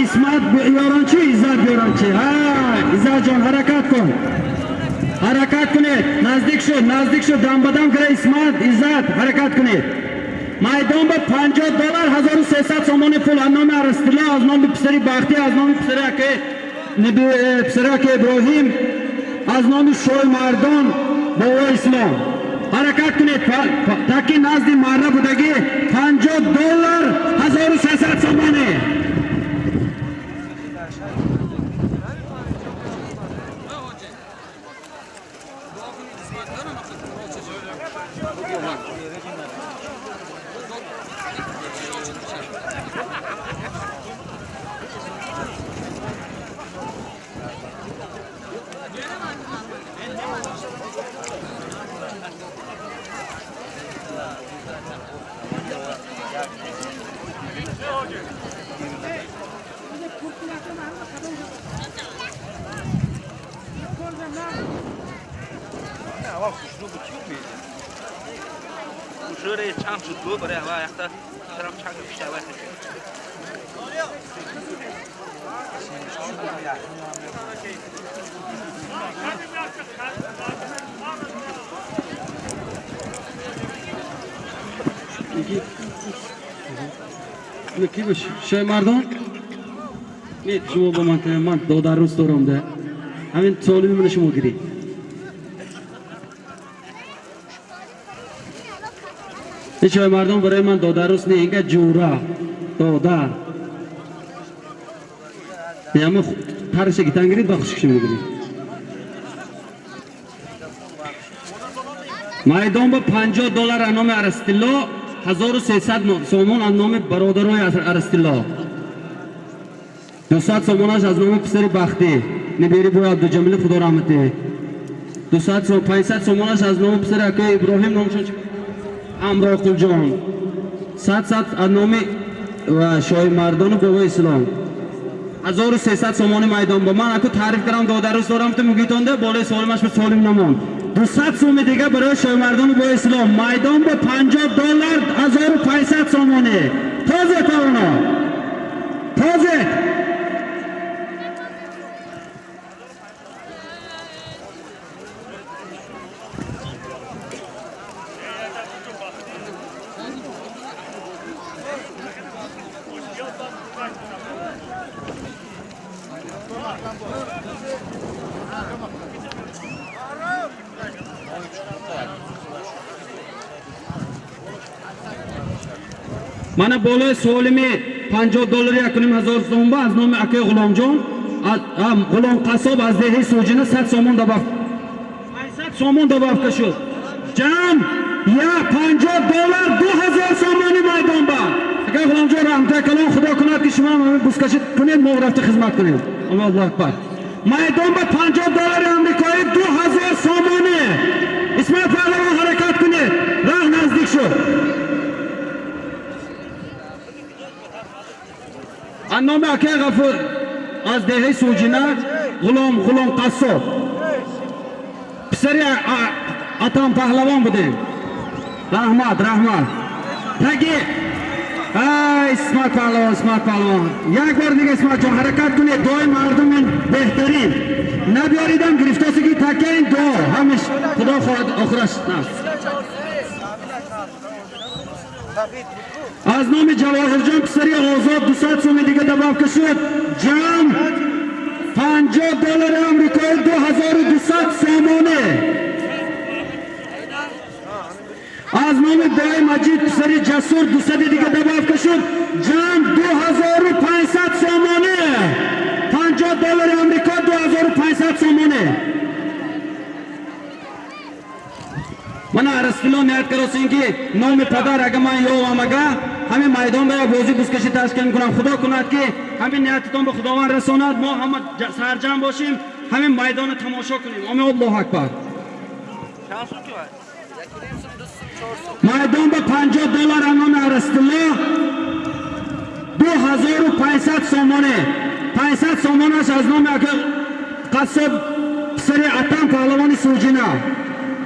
اسمت بیارانچی عزت بیارانچی. عزت جان حرکت کن. حرکت کنید. نزدیک شد دم بدم گره. اسمت عزت حرکت کنید. میدان به $50 1300 سامانه پول. از نام ارسطلا، از نام پسری بختی، از نام پسری که ابراهیم، از نام شاه مردان با اسلام حرکت کنید. تاکی نزدی مره بودگی $50 1300 سامانه. Şuraya çam tuttu, buraya var ayakta taraf çakı bir şey var. کی باشه؟ شای مردان؟ نه شما با من دو در روز دارم ده. همین سوالی میمونه شما گیری. این شای مردان برای من دو در روز نه، اینگه جورا دو در. یعنی ترشه گیتن گیرید با خوشکشی میگیرید. میدان با $50 انام ارسطلا 1300 سامان از نام برادرای ارسطلا، 200 سامانش از نام پسر بختی نبیری بوی عبدالجمیل خدا رحمته، 500 سامانش از نام پسر اکه ابراهیم نامشون امراقل جان، 100 از نام شاه مردان بابا اسلام، 1300 سامان میدان. با من اکو تعریف کردم دو در روز دارم تو میگیتونده بالای سالمش به سالم نمان 200 سوم دیگه برای شاه مردان با اسلام. میدان با $50 1500 سامانه. تازه تاونا تازه Mana bola solimi $50 yakunum 1000 so'm az nomi aka G'ulomjon G'ulom qasob az dehi sujini 100 so'mon dabaf 500 so'mon dabafka shu jam ya $50 2000 so'moni maydon ba aka G'ulomjon rahmat kalon xudo kunat ki shuma buskashi kuned mo'rafta xizmat kuned Allohu akbar maydon ba $50 Amerika'yı 2000 so'moni İsmail Pahlavon harakat kuned rah nazdik shu Annome aka G'afur az dehi sujina G'ulom qasob Pisari atam Pahlavon buding rahmat tagi İsmail Pahlavon yak bor nega İsmailjon harakat kuned doim mardumin behtarin nabiyaridan giriftasigi takayin do hamish xudo xohladi oxirash از نام جواهرجان پسری آزاد 200 سوم دیگه دباف شد جام $50 آمریکایی 2200 سامانه از نام دای مجید پسری جسور 200 دیگه دباف شد جام 2500 سامانه $50 آمریکا 2500 سامانه منا ارسطلو نیت کروسین که نام پدر اگر من یوم اگر همین میدان برای بازی بسکشی تشکیل میکنم خدا کند که همین نیتتون به خداوند رساند ما همه سرجم باشیم همین میدان تماشا کنیم آمین الله اکبر میدان به $50 نام ارسطلو 2500 سامانه 500 سامانش از نام اگر قصب سری اتم پهلوانی سوجینا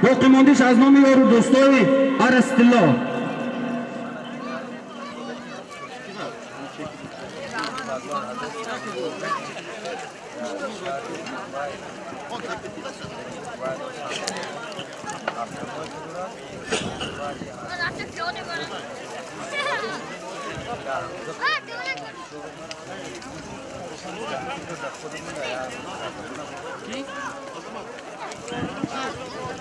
باقی ماندیش از نام یارو دوستای ارسطلو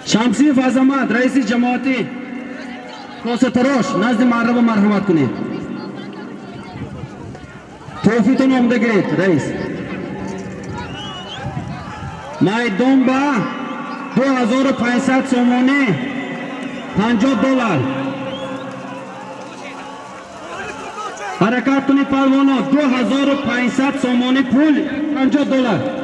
شمسی فازمات رئیس جماعتی کوستروش نزد معرب مرحمت کنید توفیتون اومده گرید رئیس میدان با 2500 سومانی $50 حرکت کنید پروانو 2500 سومانی پول $50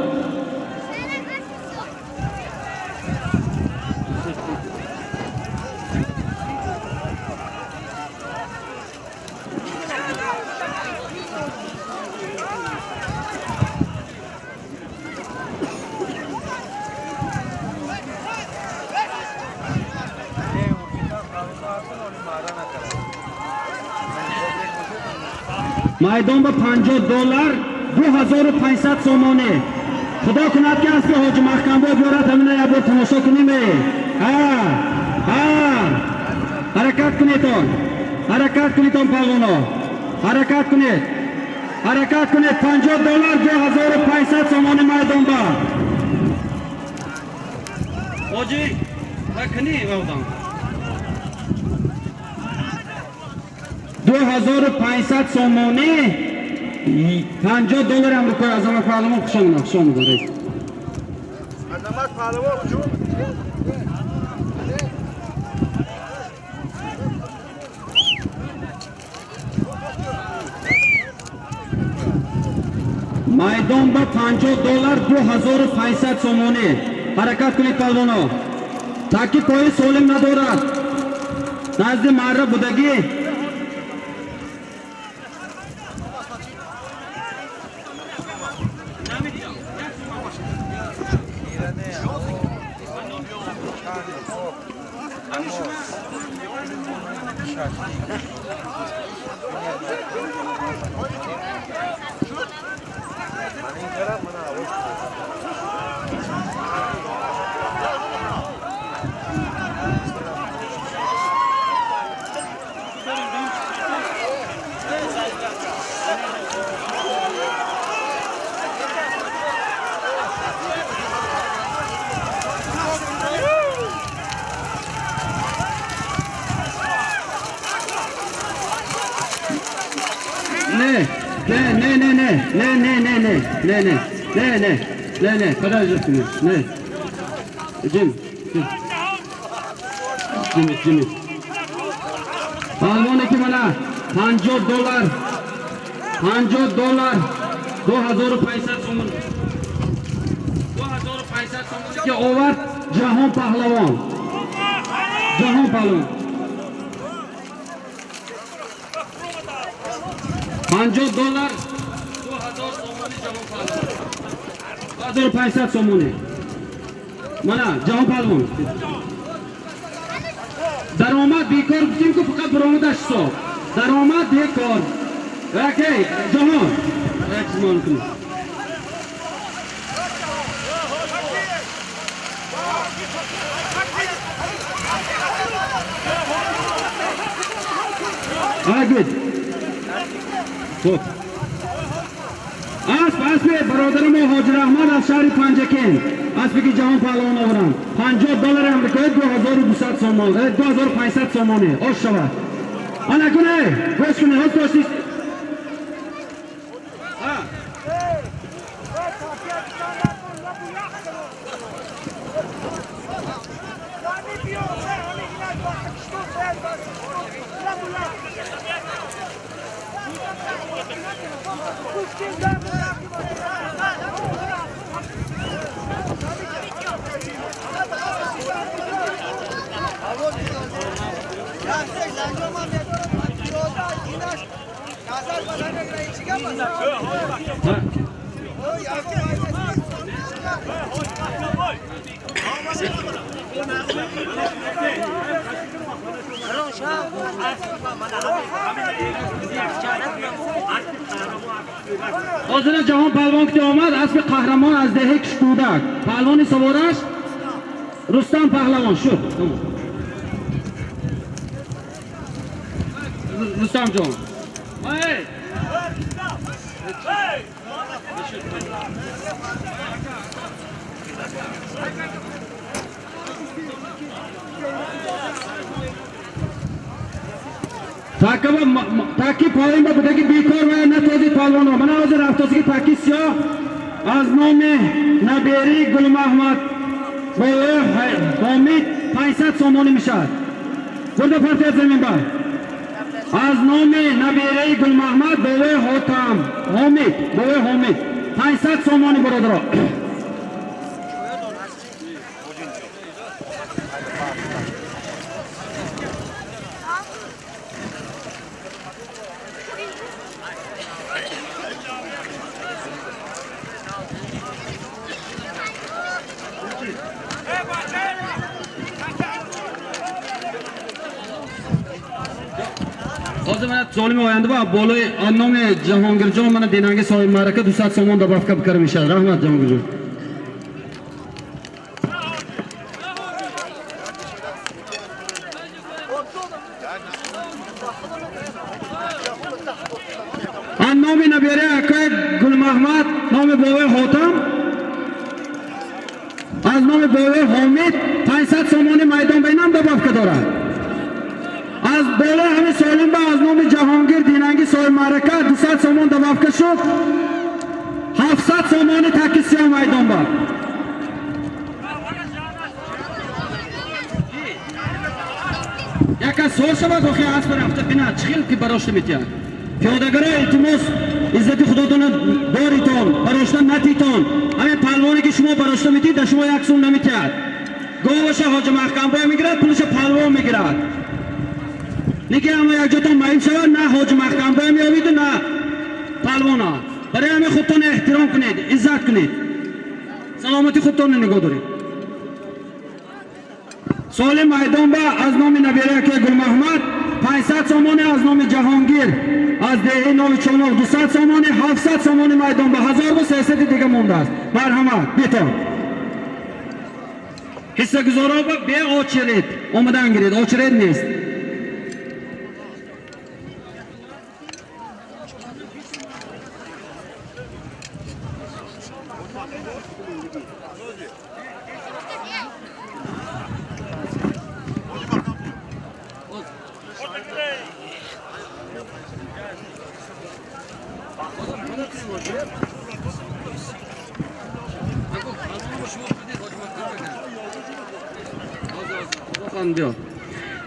میدان با $50 2500 سومانه خدا کند که از که حاج محکم باید بیارد همینه یه بار تماشا کنیم حرکت کنیتون پاگونا حرکت کنید $50 2500 سومانه میدان با حاجی بکنی بودم 2500 سومانی $50 آمریکایی از آن پارلمان خوشم می‌دارید. نماز پهلوان جو میدان با $50 2500 سومانی حرکت کنید پهلوانا تاکه پای سالم ندارد نزد مره بودگی не, подожди, не. Jimmy. Palvon ki mana $50, $50, 2500 so'm. 2500 so'mga over Jahon Pahlavon. $50 so'mga Jahon Pahlavon. 2500 so'mga. Mana Jahon Pahlavon. Daromad bekor gitdim-ku faqat birovida hisob. Daromad bekor. Okey, Jahon. Rahmatli. Good. Xo'p. Asbi birodarim Hojir Ahmad از شهر پنجکین. اسبی جهان پهلوان آورم. $50 آمریکایی 2200 سومان. 2500 سومانه. آش شود. آن کنه. گوش کنه. هست داشتید. حاضر جهان پهلوان که آمد اسب قهرمان از دهه کشکودک پهلوانی سوارش رستم پهلوان شد. رستم جان تاکی پایین با بوده که بیکار و نتوزی پالوانو من حاضر رفتاسی که تاکی سیاه از نام نبیری گل محمد بایه حامید 500 سومانی میشد. برده پرتی از زمین بر از نام نبیری گل محمد بایه حامید بایه حامید 500 سومانی برادرها. Hozir mana zolim oyandi va bolay annomi Jahongirjon mana denangi soy maraka 200 so'mon добавка bikarib ishadi. Rahmat Jahongirjon. Annomi nabere aka Gul Mahmad nomi boy Hotam az nomi boy Hamid 500 so'moni maydon baynam добавка دارد. از بالا همه سالم با از نام جهانگیر دیننگی سوی معرکه 200 سومان دمافکه شد 700 سومان تکیسی ها میدان با یک از سوال شما دوخی از پر هفته بینه چخیل که براشته میتید پیادگره التماس عزت خداتون داریتان براشته نتیتان همه پلوانی که شما براشته میتید در شما یک سوم نمیتید گوهش حاج محکم باید میگرد پولش پلوان میگرد لیکن اما یک جاتون مهم شود نه حاج محکم باید میابید و نه پلوانا برای همه خودتون احترام کنید عزت کنید سلامتی خودتون نگاه دارید سال میدان با از نام نبیره که گل محمد 500 سومانه از نام جهانگیر از دهه نام چونال 200 سومانه 700 سومانه میدان با 1300 دیگه مونده است مرحمت بیتان حصه گذارا با به آچرید اومدن گیرید آچرید نیست خان بیا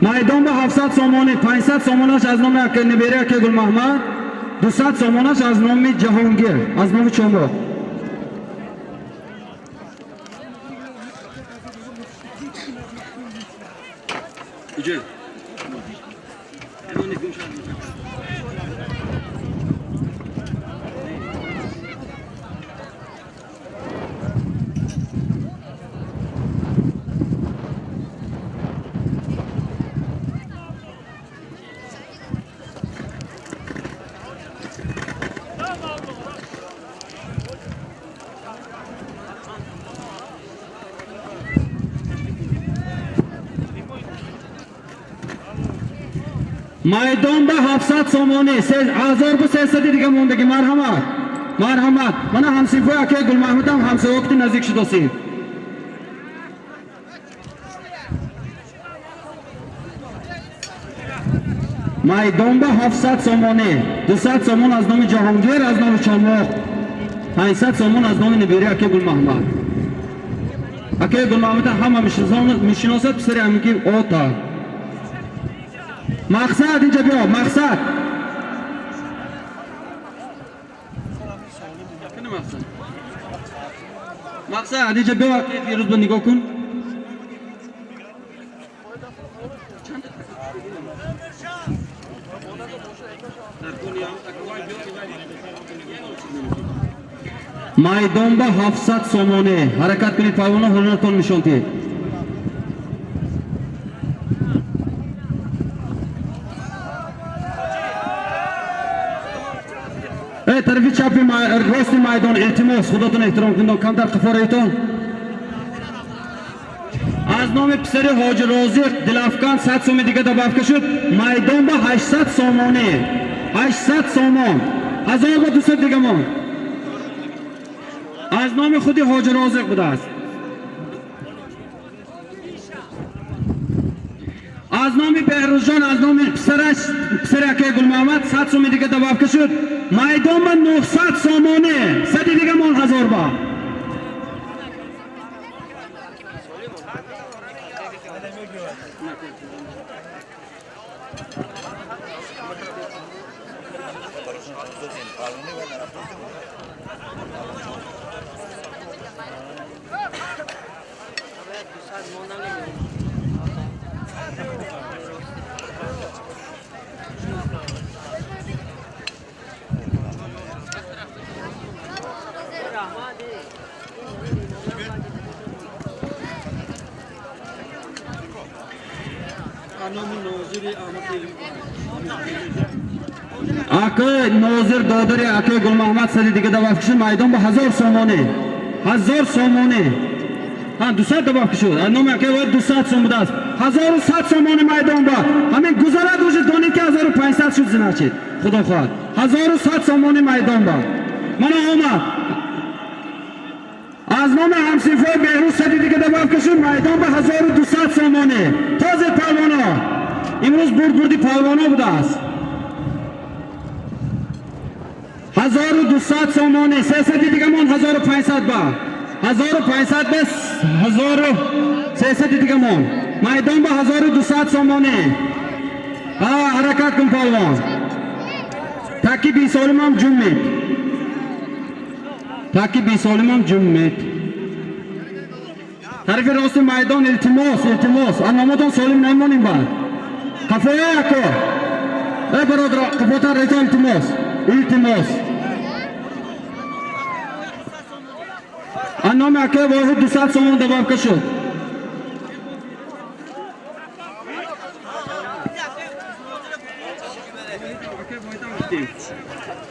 майдон ба 700 сомонӣ 500 сомонаш аз номи небери ака Гулмаҳмад 200 сомонаш аз номи Ҷаҳонгир аз номи Чомоқ майдон ба 700 сомонӣ 1300 дига мондаги марҳамат марҳамат мана ҳамсинфои акаи Гулмаҳмудам ҳамсоёкти наздик шудосӣ майдон ба 700 сомонӣ 200 сомон аз номи Ҷаҳонгир аз номи Чомоқ 500 сомон аз номи небери акаи Гулмаҳмад акаи Гулмаҳмудам ҳама мешиносад писари ҳамики ота мақсад инҷа биё мақсад мақсад инҷа биё фирӯз ба нигоҳ кун майдон ба 700 сомонӣ ҳаракат кунед паҳлвоно ҳунартон нишон диҳед тарафи чапи рости майдон илтимос худотон эҳтиром кунед камтар қифораитон аз номи писари ҳоҷи розиқ дилафкан 100 соми дига добавка шуд майдон ба 800 сомонӣ 800 сомон 1200 дига мон аз номи худи ҳоҷи розиқ будааст аз номи беҳрӯзҷон аз номи писари акаи Гулмаҳмад 100 соми дига добавка шуд майдон ба 900 сомонӣ 100 дига мон ҳазор ба акаи нозир додари акаи Гулмаҳмад сади дига добавка шуд майдон ба 1000 сомонӣ 1000 сомонӣ 200 добавка шуд аз номи акаи вай 200 сом будааст 1100 сомонӣ майдон ба ҳамин гузарад уже донед ки 1500 шуд зиначид худо хоҳад 1100 сомонӣ майдон ба мана омад аз номи ҳамсинфои беҳрӯз сади дига добавка шуд майдон ба 1200 сомонӣ тозе палвоно имрӯз бурди палвоно будааст 1200 сомонӣ 300 дига мон 1500 ба 1500 ба 1300 дига мон майдон ба 1200 сомонӣ ҳаракат кун палвон таки бисолимам ҷуммед таки бисолимам ҷуммед тарафи рости майдон илтимос аномадон солим намоним ба қафоя ако бародро қафотар рето илтимос аз номи акаи воҳид 200 сомон добавка шуд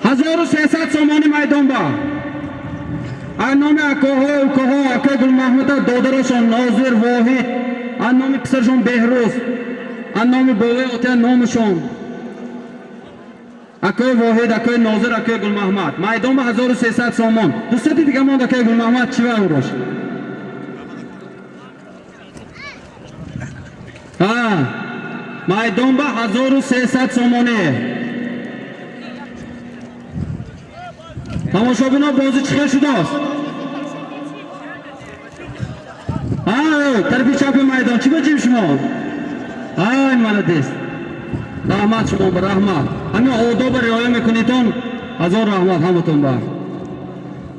ҳазору 300 сомонӣ майдон ба аз номи акоҳо укоҳо акаи Гулмаҳмуда додарашон нозир воҳид аз номи писаршон беҳрӯз аз номи боваи отия номашон акаи воҳид акаи нозир акаи Гулмаҳмад майдон ба 1300 сомон 200 дига монд акаи Гулмаҳмад чива урош майдон ба 1300 сомонӣ тамошобино бозӣ чӣ хел шудааст طرف چپ میدان چی بچیم شما؟ آی молодец. رحمت شما به رحمت. همین آداب رعایت میکنیتون هزار رحمت همتون با.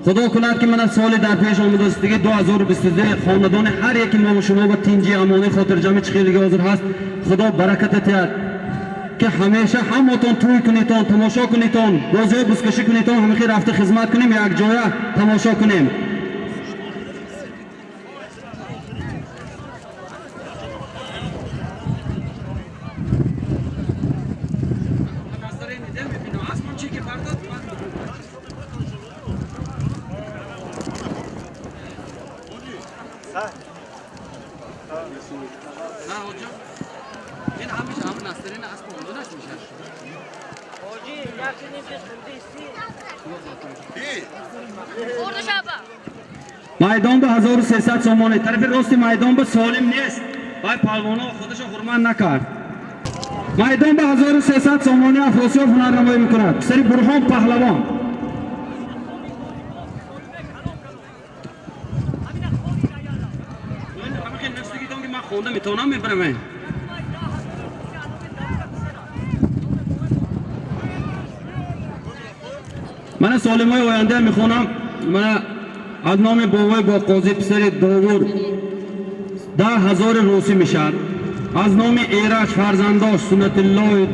خدا کند که من سال در پیش آمده است دیگه 2023 خاندان هر یکی ما شما و تینجی امانی خاطر جمع خیلی حاضر هست. خدا برکت تیاد که همیشه همتون توی کنیتون تماشا کنیتون بازی بسکشی کنیتون همیشه رفته خدمت کنیم یک جای تماشا کنیم. میدان به 1300 سامانه طرف راست میدان به سالم نیست باید پهلوانا خودش حرمت نکرد. میدان به 1300 سامانه افراسیاب هنرنمایی میکند سری برهان پهلوان. من خونده میتونم میبرم. من سالمای آینده میخونم. من از نام بابای با قاضی پسر داور 10,000 روسی میشد. از نام ایرج فرزنداش سنت الله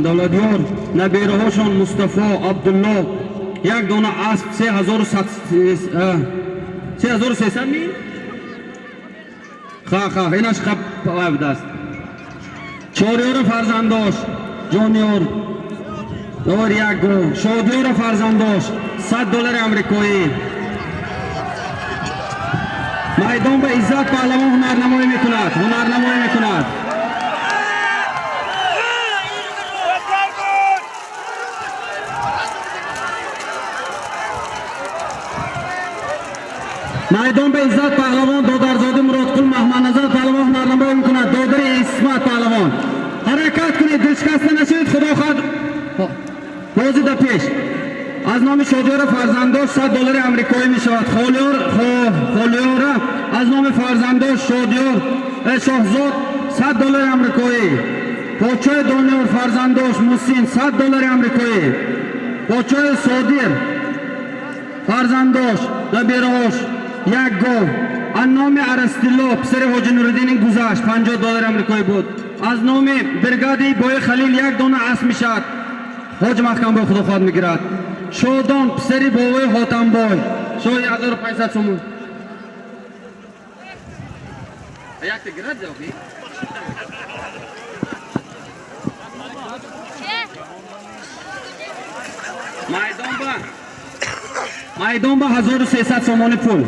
دولتیار نبیره هاشان مصطفی عبدالله یک دانه اسب 3,300 می اینش خب بوده است. چهاریار فرزنداش جانیار دور یک گروه شادیار فرزنداش $100 امریکایی. میدان به عزت پهلوان هنرنمایی میکند. میدان به عزت پهلوان دادرزاده مرادقل محمدنژاد پهلوان هنرنمایی میکند. دادر اسمت پهلوان حرکت کنید دلشکسته نشید. خدا خواهد بازی در پیش. از نام شادیار فرزنداش $100 امریکایی می شود. خالیار از نام فرزنداش شادیار شاهزاد $100 امریکایی. پاچای دانیار فرزنداش موسین $100 امریکایی. پاچای صادیر فرزنداش نبیرهاش یک گاو. از نام ارسطیلا پسر حاجی نوردین گذشت $50 امریکایی بود. از نام برگادی بای خلیل یک دانه اسب می شود. حاج محکم با خدا خواهد میگیرد. شادان پسری بابای حاتم بای شای 1500 سومون. یک تگرد جوابی میدان با 1300 سومانی پول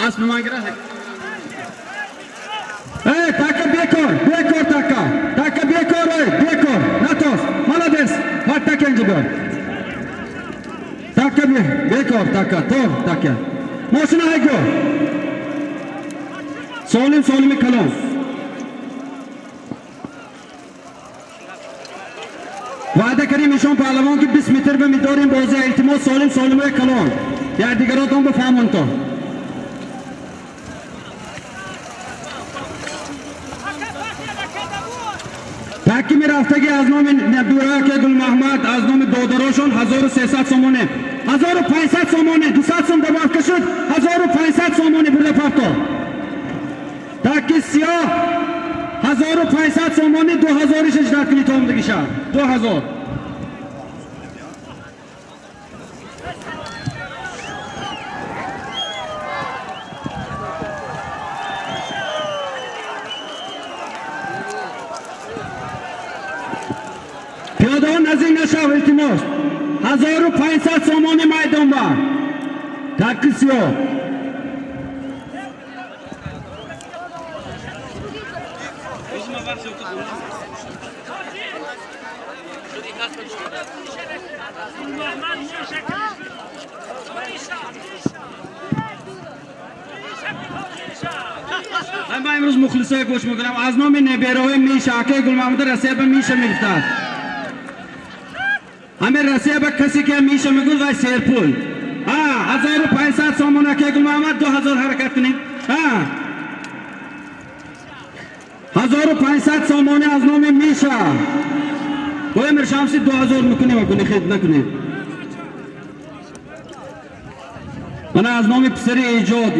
اسب من گرد. تاکا بیکار تاکا بیکار نتاس молодец هات تاکا اینجا بیار. تاکا بیکار تاکا ماشینا هایگو سالمی کلام. وعده کردیم ایشان پهلوان که 20 متر به میداریم بازی التماس سالم کلام. یا دیگراتون بفهمون تو. تاکی می رفتگی از نام نبیرک گل محمد از نام دادراشون 1300 سامانه 1500 سامانه 200 سوم دبار کشد 1500 سامانه برده پرتو. تاکی سیاه 1500 سامانه 2000 اجرات کنی تو همدگی شهر 2000. پیادان نزدیک نشو التماس 1500 سامانه میدان با تاکی سیاه. من امروز مخلصای گوش میکنم از نام نبیرهای میشه که گل محمد رسیب میشه میگفتن. همه رسیب کسی که میشه میگون وای سیرپول 1500 सोमोन के गुल मोहम्मद 2000 हरकत नहीं हाँ 1500 सोमोन आजनो में मीशा वो मेरे शाम से 2000 मुकने खरीदना कुने मना आजनो में पिसरी इजोद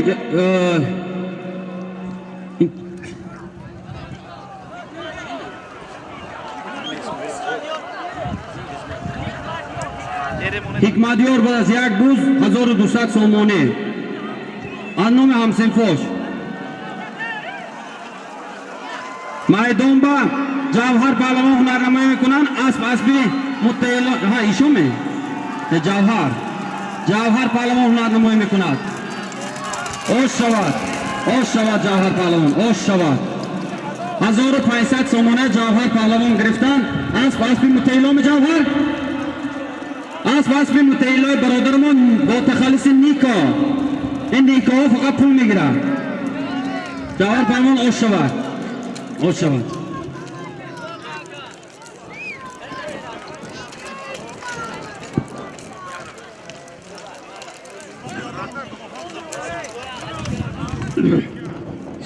Hikmadiyor baz yak buz 1200 somone anno में हमसे फोश मायदोंबा जवाहर पालवा हुनरनामा में कुनान आसपास भी मुत्तैल हाँ इशू में जवाहर पालवा हुनरनामा में कुनान ओश शवात जवाहर पालवा ओश शवात 1500 सोमने जवाहर पालवा गिरफ्तार आसपास भी मुत्तैलों में जवाहर आसपास में मुतैलो बरोदर में बहुत खालिस निको इन निको फकत फुल मिगरा जवाहर पालवन ओशवा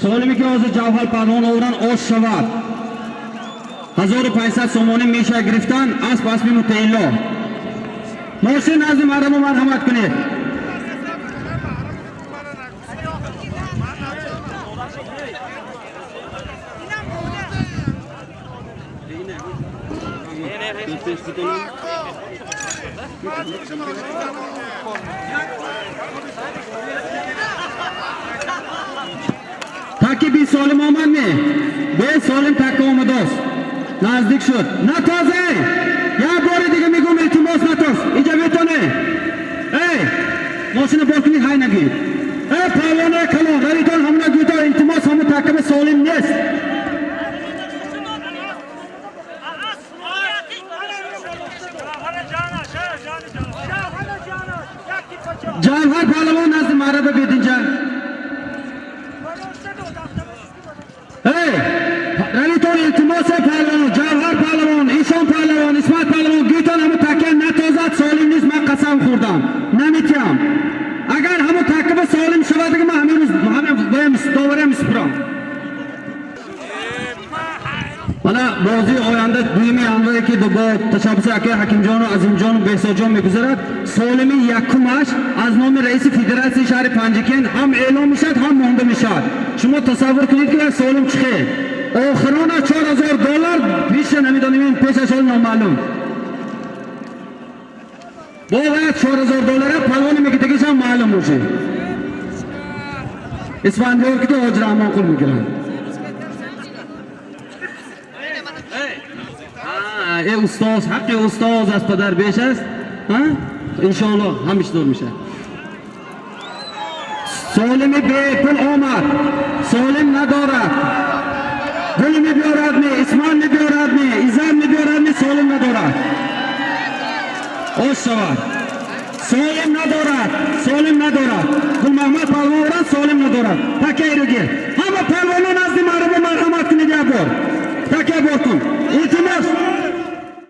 सोलमी के वजह जवाहर पालवन औरन ओशवा 1500 सोमोने मीशा गिरफ्तार आसपास में मुतैलो मोहसिन आज़म आराम मरहमत कने ताकि भी सोलम मोहम्मद ने बे सोलम तक मोहम्मदोस नजदीक शुद ना ताज़े या बोरे दिखे मिगो में इल्तिमास नातोस इजाबे तो ने मोहसिन बोलनी हाय नगी पालने खलो गरी तो हमने गीतो इल्तिमास हम तक में सोलिम नेस जवाहर पालवन नाज मारा बे बेदिंजा रली तो इल्तिमास पालवन जवाहर पालवन ईशान पालवन इस्मात पालवन गीतो हम तक न तोजात सोलिम निस मैं कसम खुर्दाम नमित्याम अगर हम तक में सोलिम शवाद के हमें वेम्स दोवरेम sperm mana bozi oyanda buyumi anvay ki do tashabbus ake hakim jon azim jon beso jon meguzarad solimi yakumash az nomi raisi federatsiya shahri panjiken ham e'lon mishad ham monda mishad shuma tasavvur qilib ki solim chiqe oxirona $4000 pisha namidonim pesha shol noma'lum bu vaqt $4000 palvoni megidagi ham ma'lum o'sha isfandiyor ki ojramo qul migiran ustoz haqiqiy ustoz az padar besh است inshaalloh hamish zo'r میشه solimi bepul omad solim ندارد گل می‌بیارد نه اسمان می‌بیارد نه ایزان می‌بیارد نه solim ندارد oshavad solim ندارد گل محمد پهلوان solim ندارد تکیه رگی همه پهلوانان از مرحمت کنید یا بار تکیه بکن